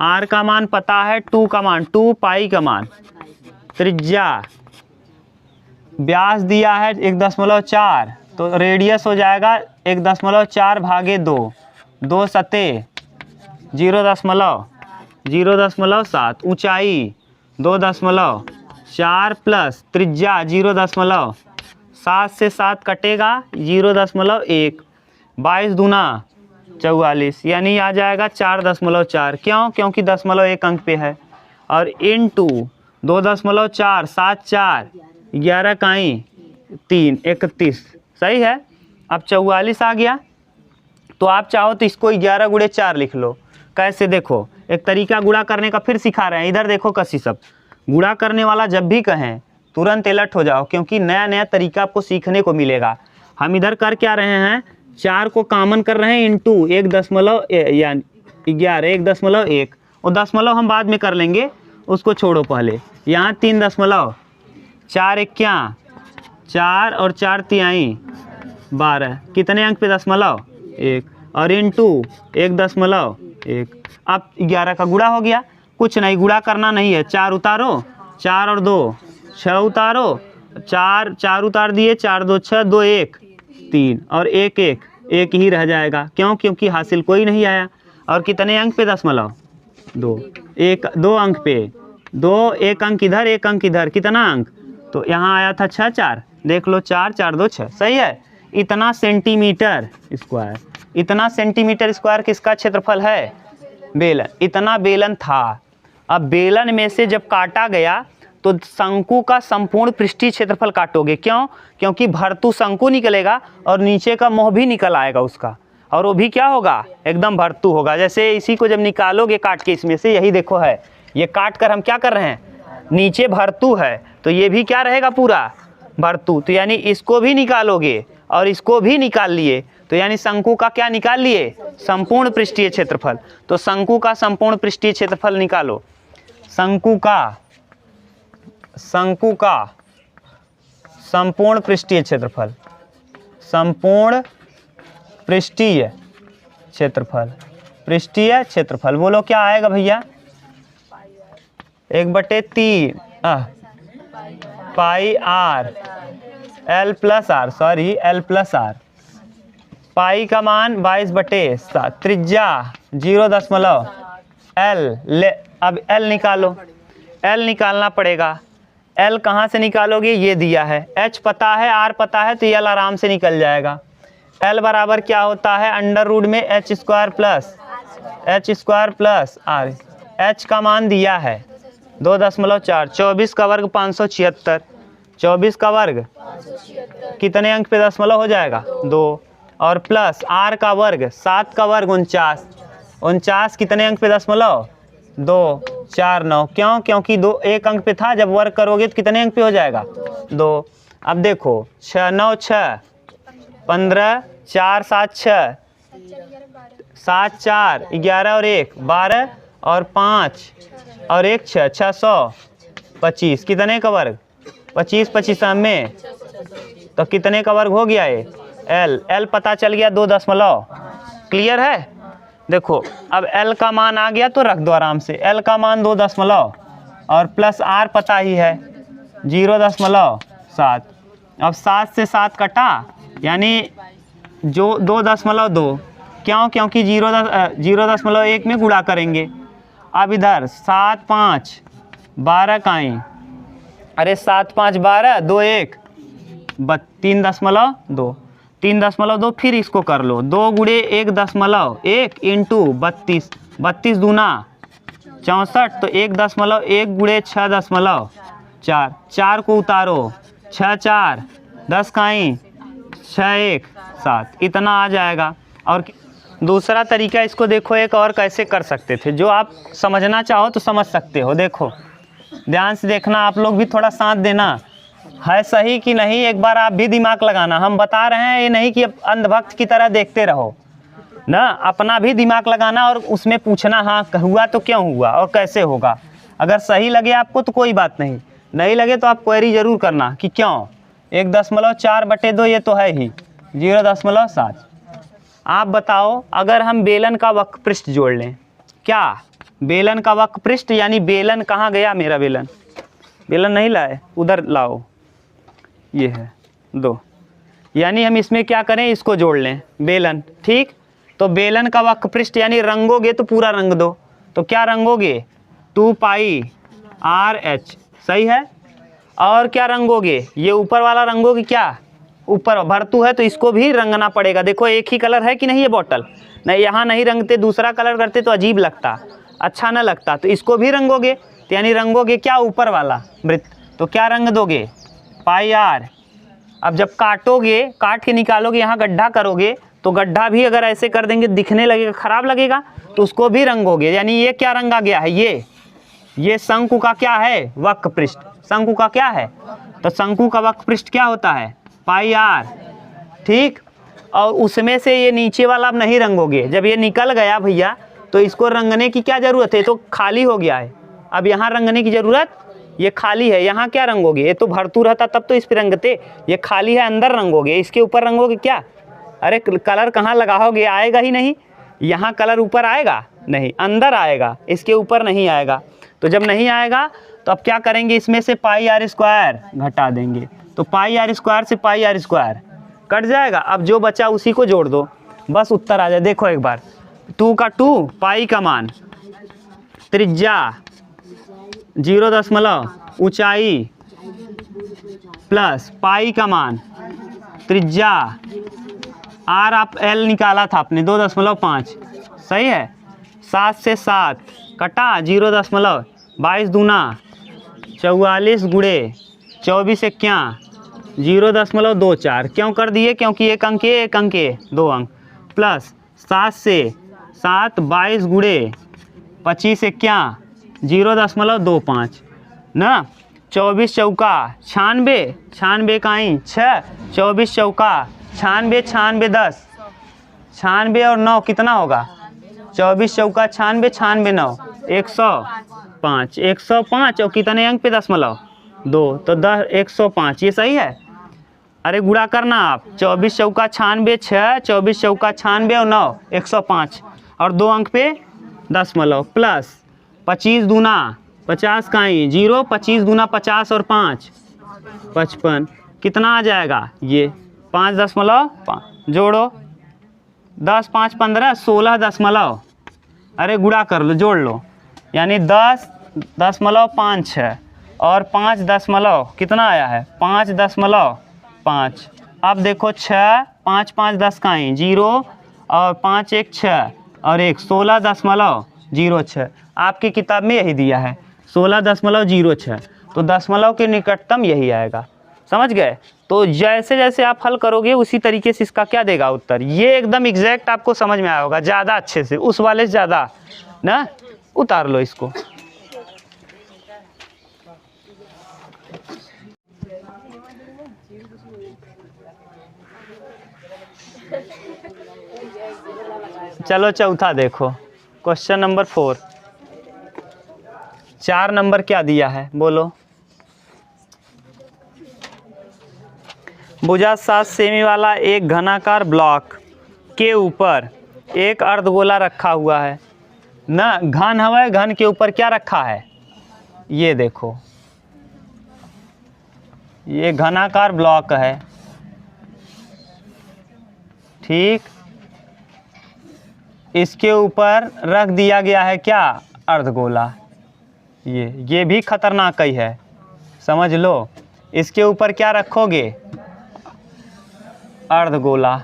are का मान पता है, 2 का मान, 2 पाई का मान, त्रिज्या, व्यास दिया है 1.4, तो रेडियस हो जाएगा 1.4 भागे 2, 2 सते 0.7, ऊंचाई 2.4 प्लस त्रिज्या 0.7 से 7 कटेगा 0.1, 22 दूना 44, यानी आ जाएगा 4.4। क्यों? क्योंकि 0.1 अंक पे है। और इनटू 2.4, 7 4 11 काई 3, 31, सही है। अब 44 आ गया, तो आप चाहो तो इसको 11 गुणे 4 लिख लो। कैसे? देखो, एक तरीका गुणा करने का फिर सिखा रहे हैं। इधर देखो कसी सब, गुणा करने वाला जब भी कहें तुरंत अलर्ट हो जाओ, क्योंकि नया नया तरीका आपको सीखने को मिलेगा। हम इधर कर क्या रहे हैं, 4 को कॉमन कर रहे हैं इंटू 1.1, और दशमलव हम बाद में कर लेंगे, उसको छोड़ो पहले। यहाँ 3.4 क्या 4 और 4 तिहाई 12, कितने अंक पे 0.1, और इंटू 1.1। अब 11 का गुणा हो गया, कुछ नहीं, गुणा करना नहीं है, 4 उतारो, 4 और 2 6 उतारो, 4 उतार दिए, 4 2 6, 2 1 3, और 1 1 ही रह जाएगा। क्यों? क्योंकि हासिल कोई नहीं आया। और कितने अंक पे 0.2, 2 अंक पे, 2 1 अंक इधर 1 अंक इधर, कितना अंक, तो यहाँ आया था 6 4, देख लो 4 4 2 6, सही है। इतना सेंटीमीटर स्क्वायर, इतना सेंटीमीटर स्क्वायर किसका क्षेत्रफल है, बेलन। इतना बेलन था। अब बेलन में से जब काटा गया तो शंकु का संपूर्ण पृष्ठीय क्षेत्रफल काटोगे। क्यों? क्योंकि भर्तु शंकु निकलेगा और नीचे का मोह भी निकल आएगा उसका, और वो भी क्या होगा, एकदम भर्तु होगा। जैसे इसी को जब निकालोगे काट के, इसमें से यही देखो है, ये काट कर हम क्या कर रहे हैं, नीचे भर्तु है, तो ये भी क्या रहेगा, पूरा भर्तु। तो यानी इसको भी निकालोगे और इसको भी निकाल लिए, तो यानी शंकु का क्या निकाल लिए, संपूर्ण पृष्ठीय क्षेत्रफल। तो शंकु का संपूर्ण पृष्ठीय क्षेत्रफल निकालो। शंकु का संपूर्ण पृष्ठीय क्षेत्रफल, संपूर्ण पृष्ठीय क्षेत्रफल, पृष्ठीय क्षेत्रफल बोलो क्या आएगा भैया, 1/3 पाई आर एल प्लस आर, पाई का मान 22/7, त्रिज्या 0.1, एल ले, अब एल निकालो, एल निकालना पड़ेगा। एल कहाँ से निकालोगे, ये दिया है, एच पता है, आर पता है, तो एल आराम से निकल जाएगा। एल बराबर क्या होता है, अंडर रूट में H square plus R. H का मान दिया है 2.4, 24 का वर्ग 576, 24 का वर्ग कितने अंक पे दशमलव हो जाएगा, 2, और प्लस आर का वर्ग 7 का वर्ग 49, कितने अंक पे दशमलव, 2 4 9। क्यों? क्योंकि 2 1 अंक पे था, जब वर्ग करोगे तो कितने अंक पे हो जाएगा, 2। अब देखो 6 9 6 15, 4 7 6, 7 4 11 और 1 12, और 5 और 1 6, 625, कितने का वर्ग, 25 25 में, तो कितने का वर्ग हो गया ये, एल पता चल गया 2 क्लियर है। देखो अब एल का मान आ गया तो रख दो आराम से, एल का मान 2 और प्लस आर पता ही है 0.7। अब 7 से 7 कटा, यानी जो 2.2, क्यों? क्योंकि 0.1 में गुणा करेंगे। अब इधर 7 5 12 काई, अरे 7 5 12, 2 1 3.2, 3.2 फिर इसको कर लो 2 गुणे 1.1 इंटू 32, 32 दूना 64, तो 1.1 गुणे 6.4, 4 को उतारो 6 4 10 काई 6 1 7, इतना आ जाएगा। और दूसरा तरीका इसको देखो एक और कैसे कर सकते थे, जो आप समझना चाहो तो समझ सकते हो। देखो ध्यान से देखना, आप लोग भी थोड़ा साथ देना, है सही कि नहीं एक बार आप भी दिमाग लगाना। हम बता रहे हैं, ये नहीं कि अंधभक्त की तरह देखते रहो ना, अपना भी दिमाग लगाना और उसमें पूछना हाँ हुआ तो क्यों हुआ और कैसे होगा। अगर सही लगे आपको तो कोई बात नहीं, नहीं लगे तो आप क्वेरी ज़रूर करना कि क्यों। 1.4/2 ये तो है ही 0.7। आप बताओ अगर हम बेलन का वक्र पृष्ठ जोड़ लें, क्या बेलन का वक्र पृष्ठ, यानी बेलन कहाँ गया मेरा बेलन, बेलन नहीं लाए उधर लाओ, ये है 2, यानी हम इसमें क्या करें इसको जोड़ लें बेलन, ठीक। तो बेलन का वक्र पृष्ठ यानी रंगोगे तो पूरा रंग दो, तो क्या रंगोगे 2πr/h, सही है। और क्या रंगोगे, ये ऊपर वाला रंगोगे, क्या ऊपर भरतू है तो इसको भी रंगना पड़ेगा। देखो एक ही कलर है कि नहीं, ये बॉटल नहीं, यहाँ नहीं रंगते, दूसरा कलर करते तो अजीब लगता, अच्छा ना लगता, तो इसको भी रंगोगे, तो यानी रंगोगे क्या ऊपर वाला वृत्त, तो क्या रंग दोगे πr। अब जब काटोगे, काट के निकालोगे, यहाँ गड्ढा करोगे, तो गड्ढा भी अगर ऐसे कर देंगे दिखने लगेगा, खराब लगेगा, तो उसको भी रंगोगे। यानी ये क्या रंगा गया है, ये शंकु का क्या है वक्र पृष्ठ, शंकु का क्या है, तो शंकु का वक्र पृष्ठ क्या होता है πr, ठीक। और उसमें से ये नीचे वाला अब नहीं रंगोगे, जब ये निकल गया भैया तो इसको रंगने की क्या ज़रूरत है, तो खाली हो गया है, अब यहाँ रंगने की ज़रूरत, ये खाली है, यहाँ क्या रंगोगे, ये तो भरतू रहता तब तो इस पर रंगते, ये खाली है अंदर रंगोगे, इसके ऊपर रंगोगे क्या, अरे कलर कहाँ लगाओगे, आएगा ही नहीं, यहाँ कलर ऊपर आएगा नहीं, अंदर आएगा, इसके ऊपर नहीं आएगा। तो जब नहीं आएगा तो अब क्या करेंगे, इसमें से πr² घटा देंगे, तो πr² से πr² कट जाएगा। अब जो बचा उसी को जोड़ दो, बस उत्तर आ जाए। देखो एक बार 2 का 2, पाई का मान, त्रिज्या 0 ऊंचाई प्लस पाई का मान, त्रिज्या r आप l निकाला था आपने 2.5, सही है। 7 से 7 कटा 0.22 दूना 44 गुणे 24 क्या 0.24, क्यों कर दिए, क्योंकि एक अंक 2 अंक, प्लस 7 से 7 22 गुणे 25 क्या 0.25 ना, 24 चौका 96, 96 काई 6, 24 चौका 96, 96 10, 96 और 9 कितना होगा, 24 चौका 96, 96 9 105, 105 और कितने अंक पे 0.2, तो 105, ये सही है। अरे गुणा करना आप, 24 चौका 96 6, 24 चौका 96 और 9 105, और 2 अंक पे 0., प्लस 25 दूना 50 काई 0, 25 दूना 50 और 5 55, कितना आ जाएगा, ये 5.5 जोड़ो, 10 5 15 16, अरे गुणा कर लो, जोड़ लो, यानी 10.56 और 5 कितना आया है 5.5। अब देखो 6 5 5 10 काई 0 और 5 1 6 और 1 16.06, आपकी किताब में यही दिया है 16.06, तो दशमलव के निकटतम यही आएगा, समझ गए। तो जैसे जैसे आप हल करोगे उसी तरीके से इसका क्या देगा उत्तर, ये एकदम एग्जैक्ट आपको समझ में आया होगा, ज़्यादा अच्छे से, उस वाले से ज़्यादा ना। उतार लो इसको, चलो चौथा देखो, क्वेश्चन नंबर 4, 4 नंबर क्या दिया है बोलो। भुजा 7 सेमी वाला एक घनाकार ब्लॉक के ऊपर एक अर्धगोला रखा हुआ है ना, घन हवा, घन के ऊपर क्या रखा है, ये देखो, ये घनाकार ब्लॉक है, ठीक, इसके ऊपर रख दिया गया है क्या अर्धगोला, ये भी खतरनाक ही है, समझ लो। इसके ऊपर क्या रखोगे, अर्धगोला।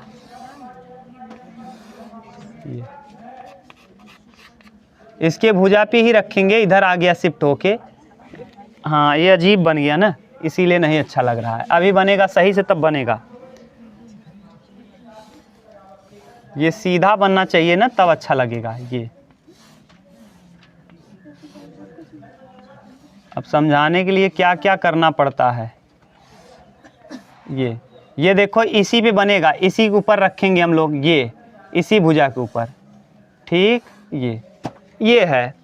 इसके भुजा पे ही रखेंगे, इधर आ गया शिफ्ट होके। हाँ ये अजीब बन गया ना, इसीलिए नहीं अच्छा लग रहा है। अभी बनेगा सही से तब बनेगा, ये सीधा बनना चाहिए ना तब अच्छा लगेगा। ये अब समझाने के लिए क्या क्या करना पड़ता है। ये देखो इसी पे बनेगा, इसी के ऊपर रखेंगे हम लोग, ये इसी भुजा के ऊपर। ठीक, ये है।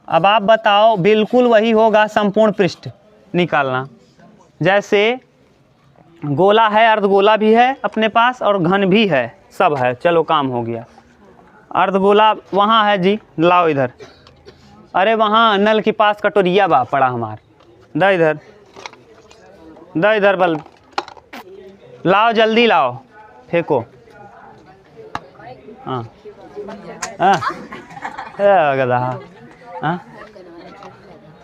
अब आप बताओ, बिल्कुल वही होगा संपूर्ण पृष्ठ निकालना। जैसे गोला है, अर्धगोला भी है अपने पास और घन भी है, सब है। चलो काम हो गया। अर्धगोला वहाँ है जी, लाओ इधर। अरे वहाँ नल के पास कटोरिया बा पड़ा हमार, द इधर, द इधर बल्ब लाओ, जल्दी लाओ, फेंको। हाँ गधा। हाँ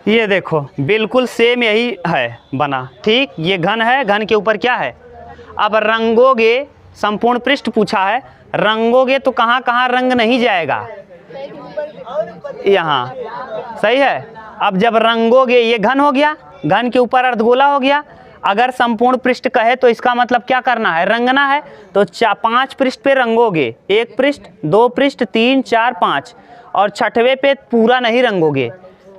ये देखो बिल्कुल सेम यही है बना। ठीक, ये घन है, घन के ऊपर क्या है। अब रंगोगे, संपूर्ण पृष्ठ पूछा है, रंगोगे तो कहाँ कहाँ रंग नहीं जाएगा, यहाँ। सही है। अब जब रंगोगे, ये घन हो गया, घन के ऊपर अर्धगोला हो गया। अगर संपूर्ण पृष्ठ कहे तो इसका मतलब क्या करना है, रंगना है। तो 5 पृष्ठ पे रंगोगे, 1 पृष्ठ, 2 पृष्ठ, 3, 4, 5, और 6वें पे पूरा नहीं रंगोगे।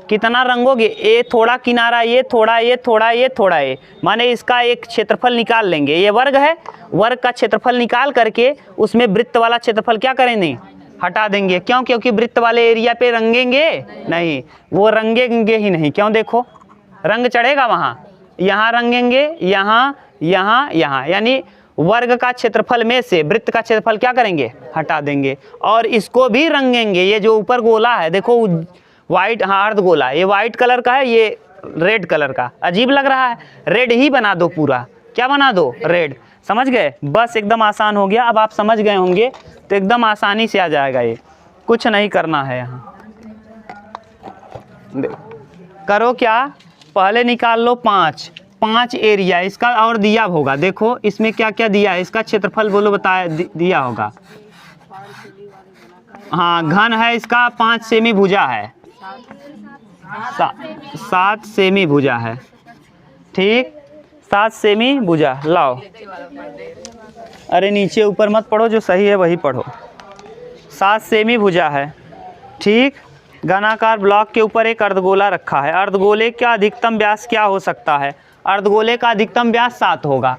कितना रंगोगे, ये थोड़ा किनारा, ये थोड़ा, ये थोड़ा, ये थोड़ा, ये माने इसका एक क्षेत्रफल निकाल लेंगे। ये वर्ग है, वर्ग का क्षेत्रफल निकाल करके उसमें वृत्त वाला क्षेत्रफल क्या करेंगे, हटा देंगे। क्यों, क्योंकि वृत्त वाले एरिया पे रंगेंगे नहीं, वो रंगेंगे ही नहीं। क्यों, देखो रंग चढ़ेगा वहाँ, यहाँ रंगेंगे, यहाँ, यहाँ, यहाँ, यानी वर्ग का क्षेत्रफल में से वृत्त का क्षेत्रफल क्या करेंगे, हटा देंगे। और इसको भी रंगेंगे। ये जो ऊपर गोला है देखो, वाइट, हाँ अर्धगोला, ये वाइट कलर का है, ये रेड कलर का। अजीब लग रहा है, रेड ही बना दो पूरा। क्या बना दो, रेड। समझ गए, बस एकदम आसान हो गया। अब आप समझ गए होंगे तो एकदम आसानी से आ जाएगा। ये कुछ नहीं करना है यहाँ। करो क्या, पहले निकाल लो 5 एरिया इसका, और दिया होगा। देखो इसमें क्या क्या दिया है, इसका क्षेत्रफल बोलो, बताया दिया होगा। हाँ घन है इसका, 5 सेमी भुजा है, 7 सेमी भुजा है। ठीक, 7 सेमी भुजा। लाओ, अरे नीचे ऊपर मत पढ़ो, जो सही है वही पढ़ो। 7 सेमी भुजा है। ठीक, घनाकार ब्लॉक के ऊपर एक अर्धगोला रखा है। अर्धगोले का अधिकतम व्यास क्या हो सकता है, अर्धगोले का अधिकतम व्यास 7 होगा।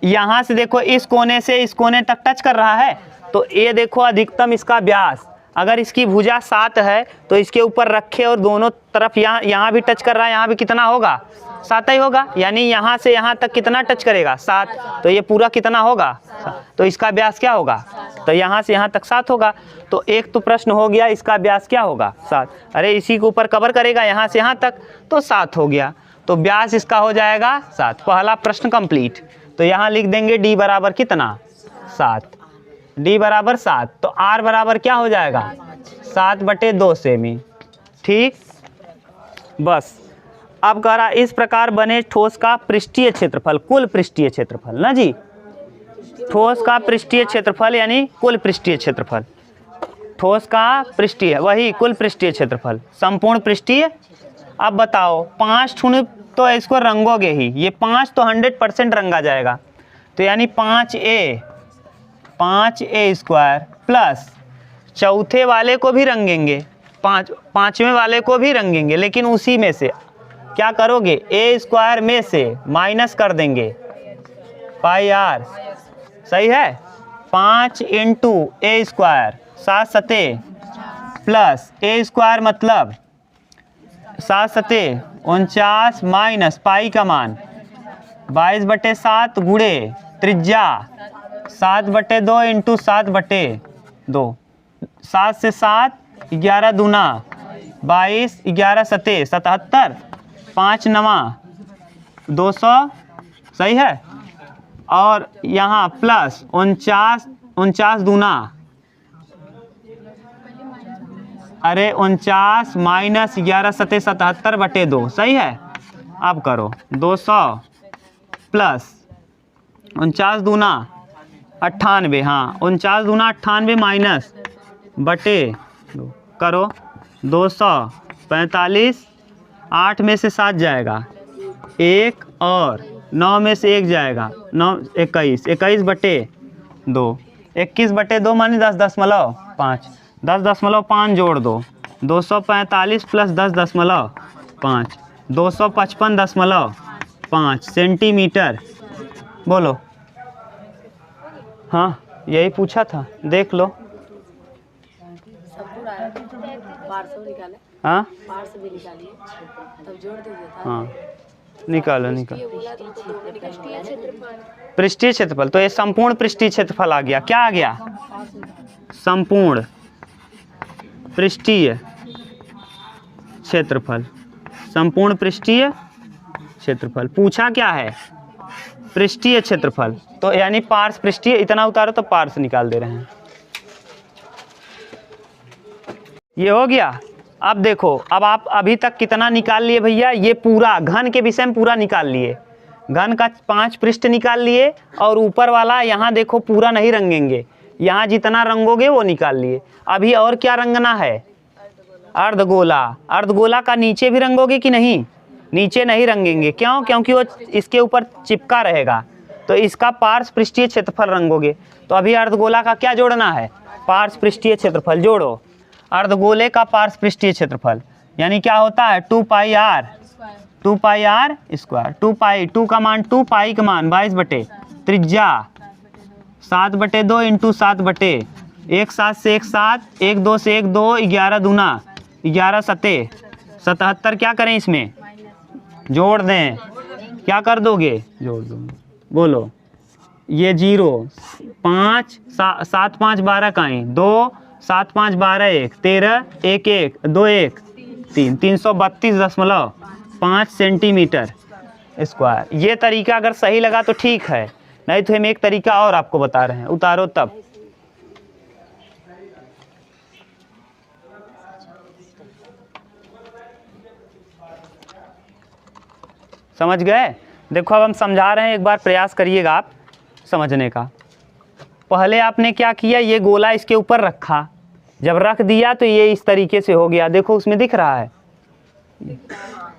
यहाँ से देखो इस कोने से इस कोने तक टच कर रहा है, तो ये देखो अधिकतम इसका व्यास। अगर इसकी भुजा 7 है तो इसके ऊपर रखे और दोनों तरफ यहाँ भी टच कर रहा है, यहाँ भी कितना होगा, 7 ही होगा। यानी यहाँ से यहाँ तक कितना टच करेगा, 7। तो ये पूरा कितना होगा, तो इसका व्यास क्या होगा, तो यहाँ से यहाँ तक 7 होगा। तो एक तो प्रश्न हो गया, इसका व्यास क्या होगा, 7। अरे इसी के ऊपर कवर करेगा यहाँ से यहाँ तक, तो 7 हो गया। तो व्यास इसका हो जाएगा 7। पहला प्रश्न कंप्लीट। तो यहाँ लिख देंगे d बराबर कितना, 7। d बराबर 7। तो r बराबर क्या हो जाएगा, 7/2 सेमी। ठीक, बस। अब कह रहा इस प्रकार बने ठोस का पृष्ठीय क्षेत्रफल, कुल पृष्ठीय क्षेत्रफल ना जी, ठोस का पृष्ठीय क्षेत्रफल यानी कुल पृष्ठीय क्षेत्रफल। ठोस का पृष्ठीय, वही कुल पृष्ठीय क्षेत्रफल, संपूर्ण पृष्ठीय। अब बताओ 5 ठुन तो इसको रंगोगे ही, ये 5 तो 100% रंगा जाएगा। तो यानी 5a स्क्वायर प्लस चौथे वाले को भी रंगेंगे, पाँचवें वाले को भी रंगेंगे, लेकिन उसी में से क्या करोगे, a स्क्वायर में से माइनस कर देंगे पाई r। सही है, 5 इंटू a स्क्वायर 7 सते प्लस a स्क्वायर मतलब 7 सते 49 माइनस पाई का मान 22/7 गुणे त्रिज्या 7/2 इंटू 7/2। 7 से 7 11 दूना 22, 11 सते 77, 5 नवा 200। सही है। और यहाँ प्लस 49 दूना, अरे 49 माइनस 11 सते 77/2। सही है। अब करो 200 प्लस 49 दूना 98, हाँ 49 दूना 98 माइनस बटे करो 245, 8 में से 7 जाएगा 1 और 9 में से 1 जाएगा 9, 21, 21 बटे 2, 21 बटे 2 मानी 10.5, 10.5 जोड़ दो 245 प्लस 10.5, 255.5 सेंटीमीटर। बोलो। हाँ यही पूछा था, देख लो। हाँ हाँ निकालो निकालो। पृष्ठीय क्षेत्रफल, तो ये संपूर्ण पृष्ठीय क्षेत्रफल आ गया। क्या आ गया? संपूर्ण पृष्ठीय क्षेत्रफल। संपूर्ण पृष्ठीय क्षेत्रफल पूछा क्या है? पृष्ठीय क्षेत्रफल, तो यानी पार्श्व पृष्ठीय, इतना उतारो तो पार्श्व निकाल दे रहे हैं। ये हो गया। अब देखो, अब आप अभी तक कितना निकाल लिए भैया? ये पूरा घन के विषय में पूरा निकाल लिए। घन का 5 पृष्ठ निकाल लिए और ऊपर वाला यहाँ देखो पूरा नहीं रंगेंगे, यहाँ जितना रंगोगे वो निकाल लिए। अभी और क्या रंगना है? अर्धगोला। अर्धगोला का नीचे भी रंगोगे कि नहीं? नीचे नहीं रंगेंगे। क्यों? क्योंकि वो इसके ऊपर चिपका रहेगा, तो इसका पार्श्व पृष्ठीय क्षेत्रफल रंगोगे। तो अभी अर्धगोला का क्या जोड़ना है? पार्श्व पृष्ठीय क्षेत्रफल जोड़ो। अर्धगोले का पार्श्व पृष्ठीय क्षेत्रफल यानी क्या होता है? 2 पाई आर स्क्वायर। 2 पाई, 2 का मान 2, पाई का मान 22 बटे त्रिज्या 7 बटे 2 इंटू 7 बटे 1, 7 से 1 7, 1 2 से 1 2, 11 दूना 11 सते 77। क्या करें इसमें? जोड़ दें। क्या कर दोगे? जोड़ दोगे। बोलो। ये 0 5 7 5 12 का 2 7 5 12 1 13 1 1 2 1 3 332.5 सेंटीमीटर स्क्वायर। ये तरीका अगर सही लगा तो ठीक है, नहीं तो हम एक तरीका और आपको बता रहे हैं, उतारो तब। समझ गए? देखो अब हम समझा रहे हैं, एक बार प्रयास करिएगा आप समझने का। पहले आपने क्या किया? ये गोला इसके ऊपर रखा, जब रख दिया तो ये इस तरीके से हो गया। देखो उसमें दिख रहा है,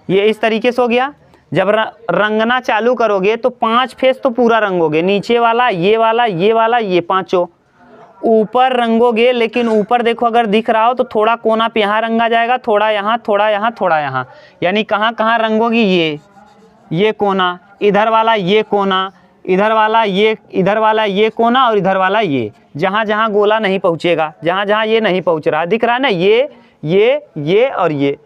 ये इस तरीके से हो गया। जब रंगना चालू करोगे तो 5 फेस तो पूरा रंगोगे, नीचे वाला, ये वाला, ये वाला, ये पांचों। ऊपर रंगोगे, लेकिन ऊपर देखो अगर दिख रहा हो तो थोड़ा कोना पे यहाँ रंगा जाएगा, थोड़ा यहाँ, थोड़ा यहाँ, थोड़ा यहाँ। यानी कहाँ कहाँ रंगोगी? ये कोना, इधर वाला ये कोना, इधर वाला ये, इधर वाला ये कोना और इधर वाला ये। जहाँ जहाँ गोला नहीं पहुँचेगा, जहाँ जहाँ ये नहीं पहुँच रहा, दिख रहा है ना, ये और ये।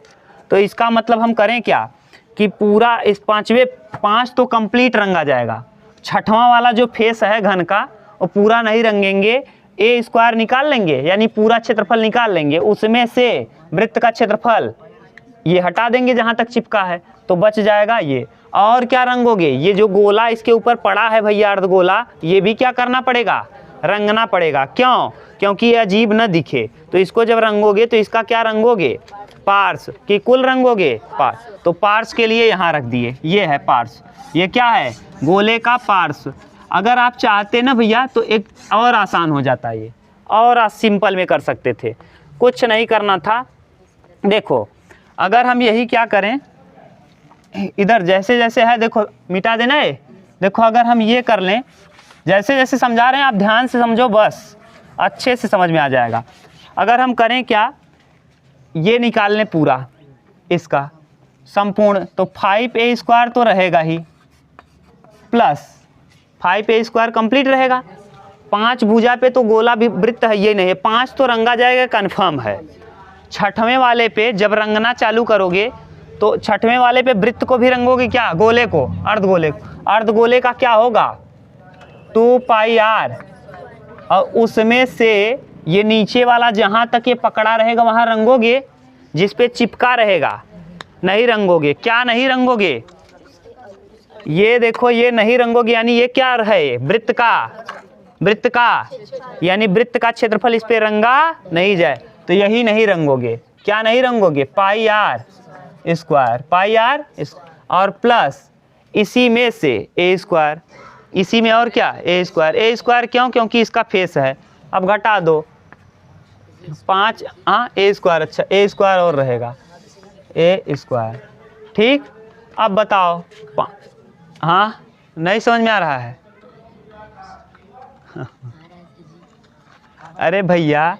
तो इसका मतलब हम करें क्या कि पूरा इस 5 तो कंप्लीट रंगा जाएगा। छठवां वाला जो फेस है घन का वो पूरा नहीं रंगेंगे। ए स्क्वायर निकाल लेंगे, यानी पूरा क्षेत्रफल निकाल लेंगे, उसमें से वृत्त का क्षेत्रफल ये हटा देंगे जहाँ तक चिपका है, तो बच जाएगा ये। और क्या रंगोगे? ये जो गोला इसके ऊपर पड़ा है भैया, अर्धगोला, ये भी क्या करना पड़ेगा? रंगना पड़ेगा। क्यों? क्योंकि ये अजीब न दिखे। तो इसको जब रंगोगे तो इसका क्या रंगोगे? पार्श्व की कुल रंगोगे पार्श्व। तो पार्श्व के लिए यहाँ रख दिए, ये है पार्श्व। ये क्या है? गोले का पार्श्व। अगर आप चाहते ना भैया तो एक और आसान हो जाता, ये और सिंपल में कर सकते थे, कुछ नहीं करना था। देखो अगर हम यही क्या करें, इधर जैसे जैसे है देखो मिटा देना है। देखो अगर हम ये कर लें, जैसे जैसे समझा रहे हैं आप ध्यान से समझो, बस अच्छे से समझ में आ जाएगा। अगर हम करें क्या, ये निकाल लें पूरा इसका संपूर्ण, तो 5a स्क्वायर तो रहेगा ही, प्लस 5a स्क्वायर कंप्लीट रहेगा। 5 भुजा पे तो गोला भी वृत्त है, ये नहीं है, 5 तो रंगा जाएगा, कन्फर्म है। छठवें वाले पे जब रंगना चालू करोगे तो छठवें वाले पे वृत्त को भी रंगोगे, क्या? गोले को, अर्धगोले को। अर्धगोले का क्या होगा? 2 पाई आर, और उसमें से ये नीचे वाला जहाँ तक ये पकड़ा रहेगा वहाँ रंगोगे, जिस पे चिपका रहेगा नहीं रंगोगे। क्या नहीं रंगोगे? ये देखो ये नहीं रंगोगे, यानी ये क्या है? वृत्त का यानी वृत्त का क्षेत्रफल इस पे रंगा नहीं जाए, तो यही नहीं रंगोगे। क्या नहीं रंगोगे? पाई आर स्क्वायर, और प्लस इसी में से ए स्क्वायर। इसी में और क्या ए स्क्वायर क्यों, क्योंकि इसका फेस है। अब घटा दो 5, हाँ ए स्क्वायर, अच्छा ए स्क्वायर और रहेगा ए स्क्वायर। ठीक, अब बताओ हाँ नहीं समझ में आ रहा है? अरे भैया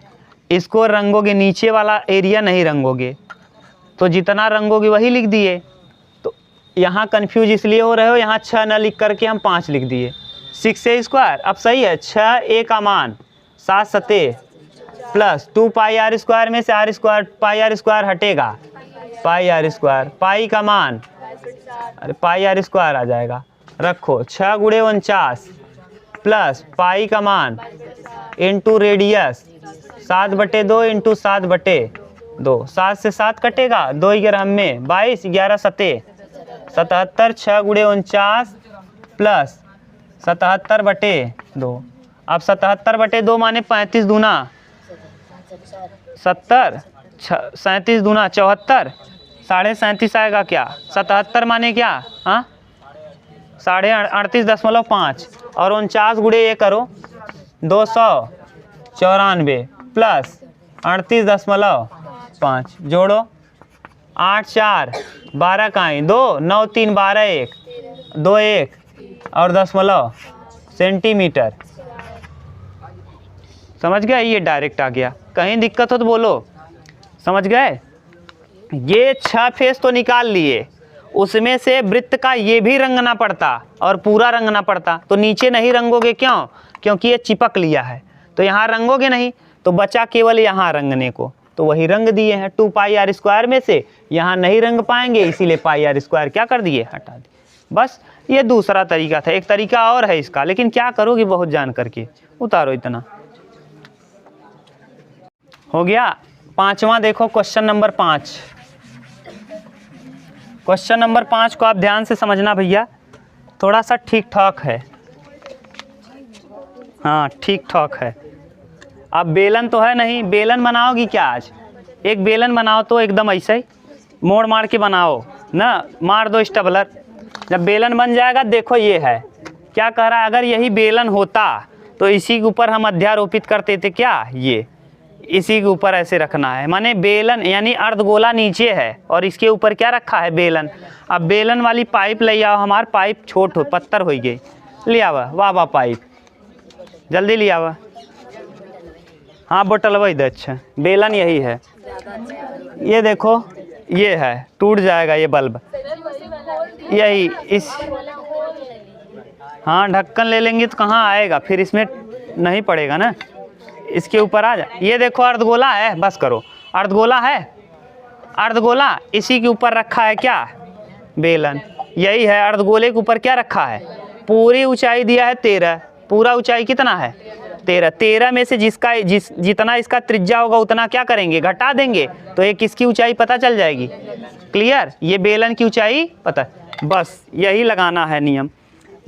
इसको रंगोगे, नीचे वाला एरिया नहीं रंगोगे, तो जितना रंगोगे वही लिख दिए। तो यहाँ कन्फ्यूज इसलिए हो रहे हो, यहाँ 6 न लिख करके हम 5 लिख दिए। 6a स्क्वायर, अब सही है, 6a का मान 7 सते प्लस 2 पाई आर स्क्वायर में से R square pi are square हटेगा, पाई आर स्क्वायर, पाई का मान अरे पाई आर स्क्वायर आ जाएगा, रखो 6 गुणे 49 प्लस पाई का मान इंटू रेडियस 7/2 इंटू 7/2, 7 से 7 कटेगा, 2 11 में 22, 11 सते 77, 6 गुणे 49 प्लस 77/2। अब 77/2 माने 35 दूना 70, 37 दूना 74, 37.5 आएगा क्या? 77 माने क्या? हाँ 38.5 और 49 गुणे ये करो 294 प्लस 38.5 जोड़ो 8 4 12 काई 2 9 3 12 1 2 1 और 10 सेंटीमीटर। समझ गए? ये डायरेक्ट आ गया, कहीं दिक्कत हो तो बोलो। समझ गए? ये 6 फेस तो निकाल लिए, उसमें से वृत्त का ये भी रंगना पड़ता और पूरा रंगना पड़ता, तो नीचे नहीं रंगोगे क्यों? क्योंकि ये चिपक लिया है, तो यहाँ रंगोगे नहीं, तो बचा केवल यहाँ रंगने को, तो वही रंग दिए हैं। 2 पाई आर स्क्वायर में से यहाँ नहीं रंग पाएंगे, इसीलिए पाई आर स्क्वायर क्या कर दिए? हटा दिए। बस ये दूसरा तरीका था, एक तरीका और है इसका, लेकिन क्या करोगे बहुत जान करके। उतारो इतना, हो गया। 5वां देखो, क्वेश्चन नंबर 5। क्वेश्चन नंबर 5 को आप ध्यान से समझना भैया, थोड़ा सा ठीक ठाक है, हाँ ठीक ठाक है। अब बेलन तो है नहीं, बेलन बनाओगी क्या आज? एक बेलन बनाओ तो एकदम ऐसे ही मोड़ मार के बनाओ ना, मार दो स्टेपलर, जब बेलन बन जाएगा। देखो ये है, क्या कह रहा है, अगर यही बेलन होता तो इसी के ऊपर हम अध्यारोपित करते थे क्या? ये इसी के ऊपर ऐसे रखना है, माने बेलन यानी अर्धगोला नीचे है और इसके ऊपर क्या रखा है? बेलन। अब बेलन वाली पाइप ले आओ, हमार पाइप छोट हो पत्थर हो गई, ले आवा, वाह वाह पाइप जल्दी ले आवा। हाँ बोतल वही दे, अच्छा बेलन यही है, ये देखो ये है, टूट जाएगा ये बल्ब, यही इस, हाँ ढक्कन ले लेंगे तो कहाँ आएगा फिर, इसमें नहीं पड़ेगा ना, इसके ऊपर आ जा। ये देखो अर्धगोला है, बस करो, अर्धगोला है, अर्धगोला इसी के ऊपर रखा है क्या? बेलन, यही है। अर्धगोले के ऊपर क्या रखा है? पूरी ऊंचाई दिया है 13, पूरा ऊंचाई कितना है? 13। 13 में से जितना इसका त्रिज्या होगा उतना क्या करेंगे? घटा देंगे, तो एक इसकी ऊंचाई पता चल जाएगी। क्लियर? ये बेलन की ऊंचाई पता, बस यही लगाना है नियम।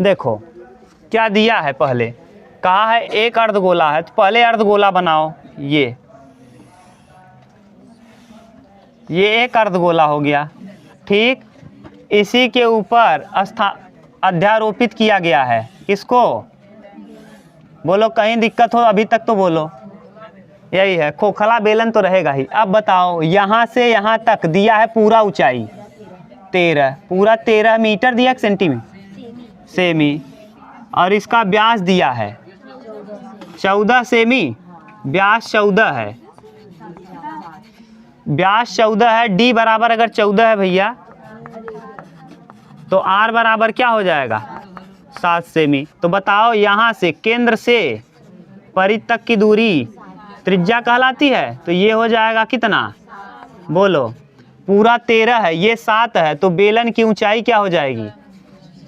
देखो क्या दिया है, पहले कहा है एक अर्धगोला है, तो पहले अर्धगोला बनाओ। ये एक अर्धगोला हो गया, ठीक। इसी के ऊपर अध्यारोपित किया गया है, किसको? बोलो, कहीं दिक्कत हो अभी तक तो बोलो। यही है, खोखला बेलन तो रहेगा ही। अब बताओ, यहाँ से यहाँ तक दिया है पूरा ऊंचाई 13, पूरा 13 मीटर दिया, सेंटीमीटर सेमी, और इसका व्यास दिया है 14 सेमी, व्यास 14 है, व्यास 14 है। डी बराबर अगर 14 है भैया, तो आर बराबर क्या हो जाएगा? 7 सेमी। तो बताओ, यहाँ से केंद्र से परिध तक की दूरी त्रिज्या कहलाती है, तो ये हो जाएगा कितना? बोलो, पूरा 13 है, ये 7 है, तो बेलन की ऊंचाई क्या हो जाएगी?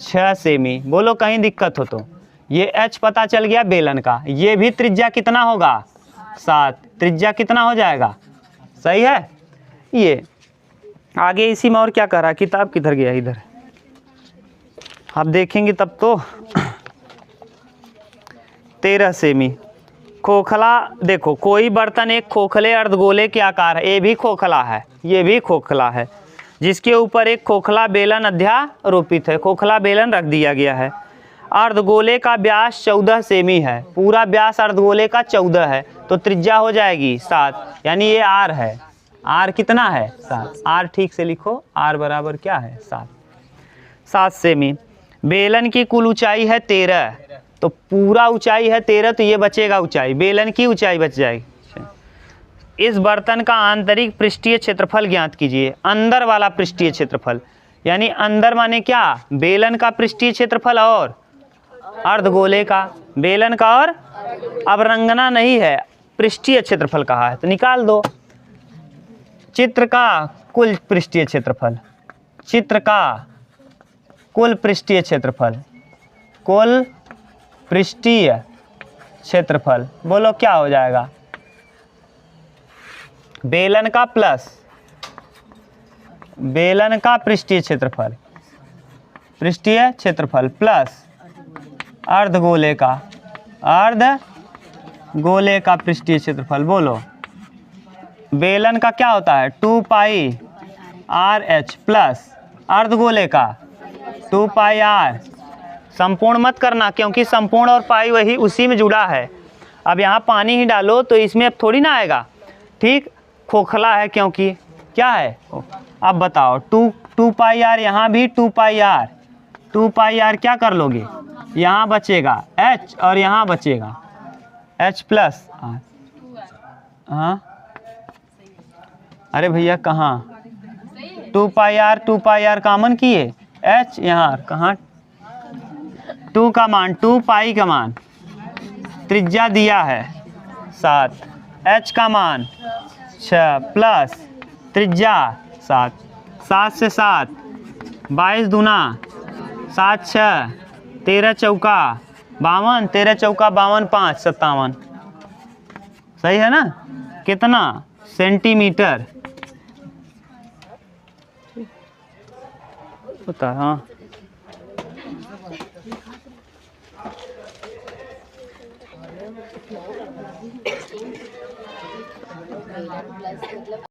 6 सेमी। बोलो, कहीं दिक्कत हो तो। ये h पता चल गया बेलन का, ये भी त्रिज्या कितना होगा? 7। त्रिज्या कितना हो जाएगा? सही है। ये आगे इसी में और क्या कह रहा है, किताब किधर गया? इधर आप देखेंगे तब तो। 13 सेमी खोखला, देखो कोई बर्तन एक खोखले अर्धगोले के आकार है, ये भी खोखला है, ये भी खोखला है, जिसके ऊपर एक खोखला बेलन अध्यारोपित है, खोखला बेलन रख दिया गया है। अर्धगोले का व्यास 14 सेमी है, पूरा व्यास अर्धगोले का 14 है, तो त्रिज्या हो जाएगी 7, यानी ये आर है। आर कितना है? 7। आर ठीक से लिखो, आर बराबर क्या है? 7 सेमी। बेलन की कुल ऊंचाई है 13, तो पूरा ऊंचाई है 13, तो ये बचेगा ऊंचाई, बेलन की ऊंचाई बच जाएगी। इस बर्तन का आंतरिक पृष्ठीय क्षेत्रफल ज्ञात कीजिए। अंदर वाला पृष्ठीय क्षेत्रफल, यानी अंदर माने क्या? बेलन का पृष्ठीय क्षेत्रफल और अर्धगोले का, बेलन का और अवरंगना नहीं है, पृष्ठीय क्षेत्रफल कहा है, तो निकाल दो। चित्र का कुल पृष्ठीय क्षेत्रफल, चित्र का कुल पृष्ठीय क्षेत्रफल, कुल पृष्ठीय क्षेत्रफल, बोलो क्या हो जाएगा? बेलन का प्लस बेलन का पृष्ठीय क्षेत्रफल, पृष्ठीय क्षेत्रफल प्लस अर्धगोले का, अर्धगोले का पृष्ठीय क्षेत्रफल। बोलो बेलन का क्या होता है? 2 पाई आर एच प्लस अर्धगोले का 2 पाई आर। संपूर्ण मत करना, क्योंकि संपूर्ण और पाई वही उसी में जुड़ा है। अब यहाँ पानी ही डालो तो इसमें अब थोड़ी ना आएगा, ठीक? खोखला है, क्योंकि क्या है? अब बताओ, 2 पाई आर, यहाँ भी 2 पाई आर, 2 पाई आर क्या कर लोगे? यहाँ बचेगा h और यहाँ बचेगा h प्लस आर। हाँ अरे भैया कहाँ? 2 पाई आर कॉमन किए, h यहाँ कहाँ? 2 का मान, 2 पाई का मान, त्रिज्या दिया है 7, h का मान 6 प्लस त्रिज्या 7, 7 से 7, 22 दूना 7 6, 13 चौका 52, 13 चौका 52, 5 57, सही है ना? कितना? सेंटीमीटर होता है। हाँ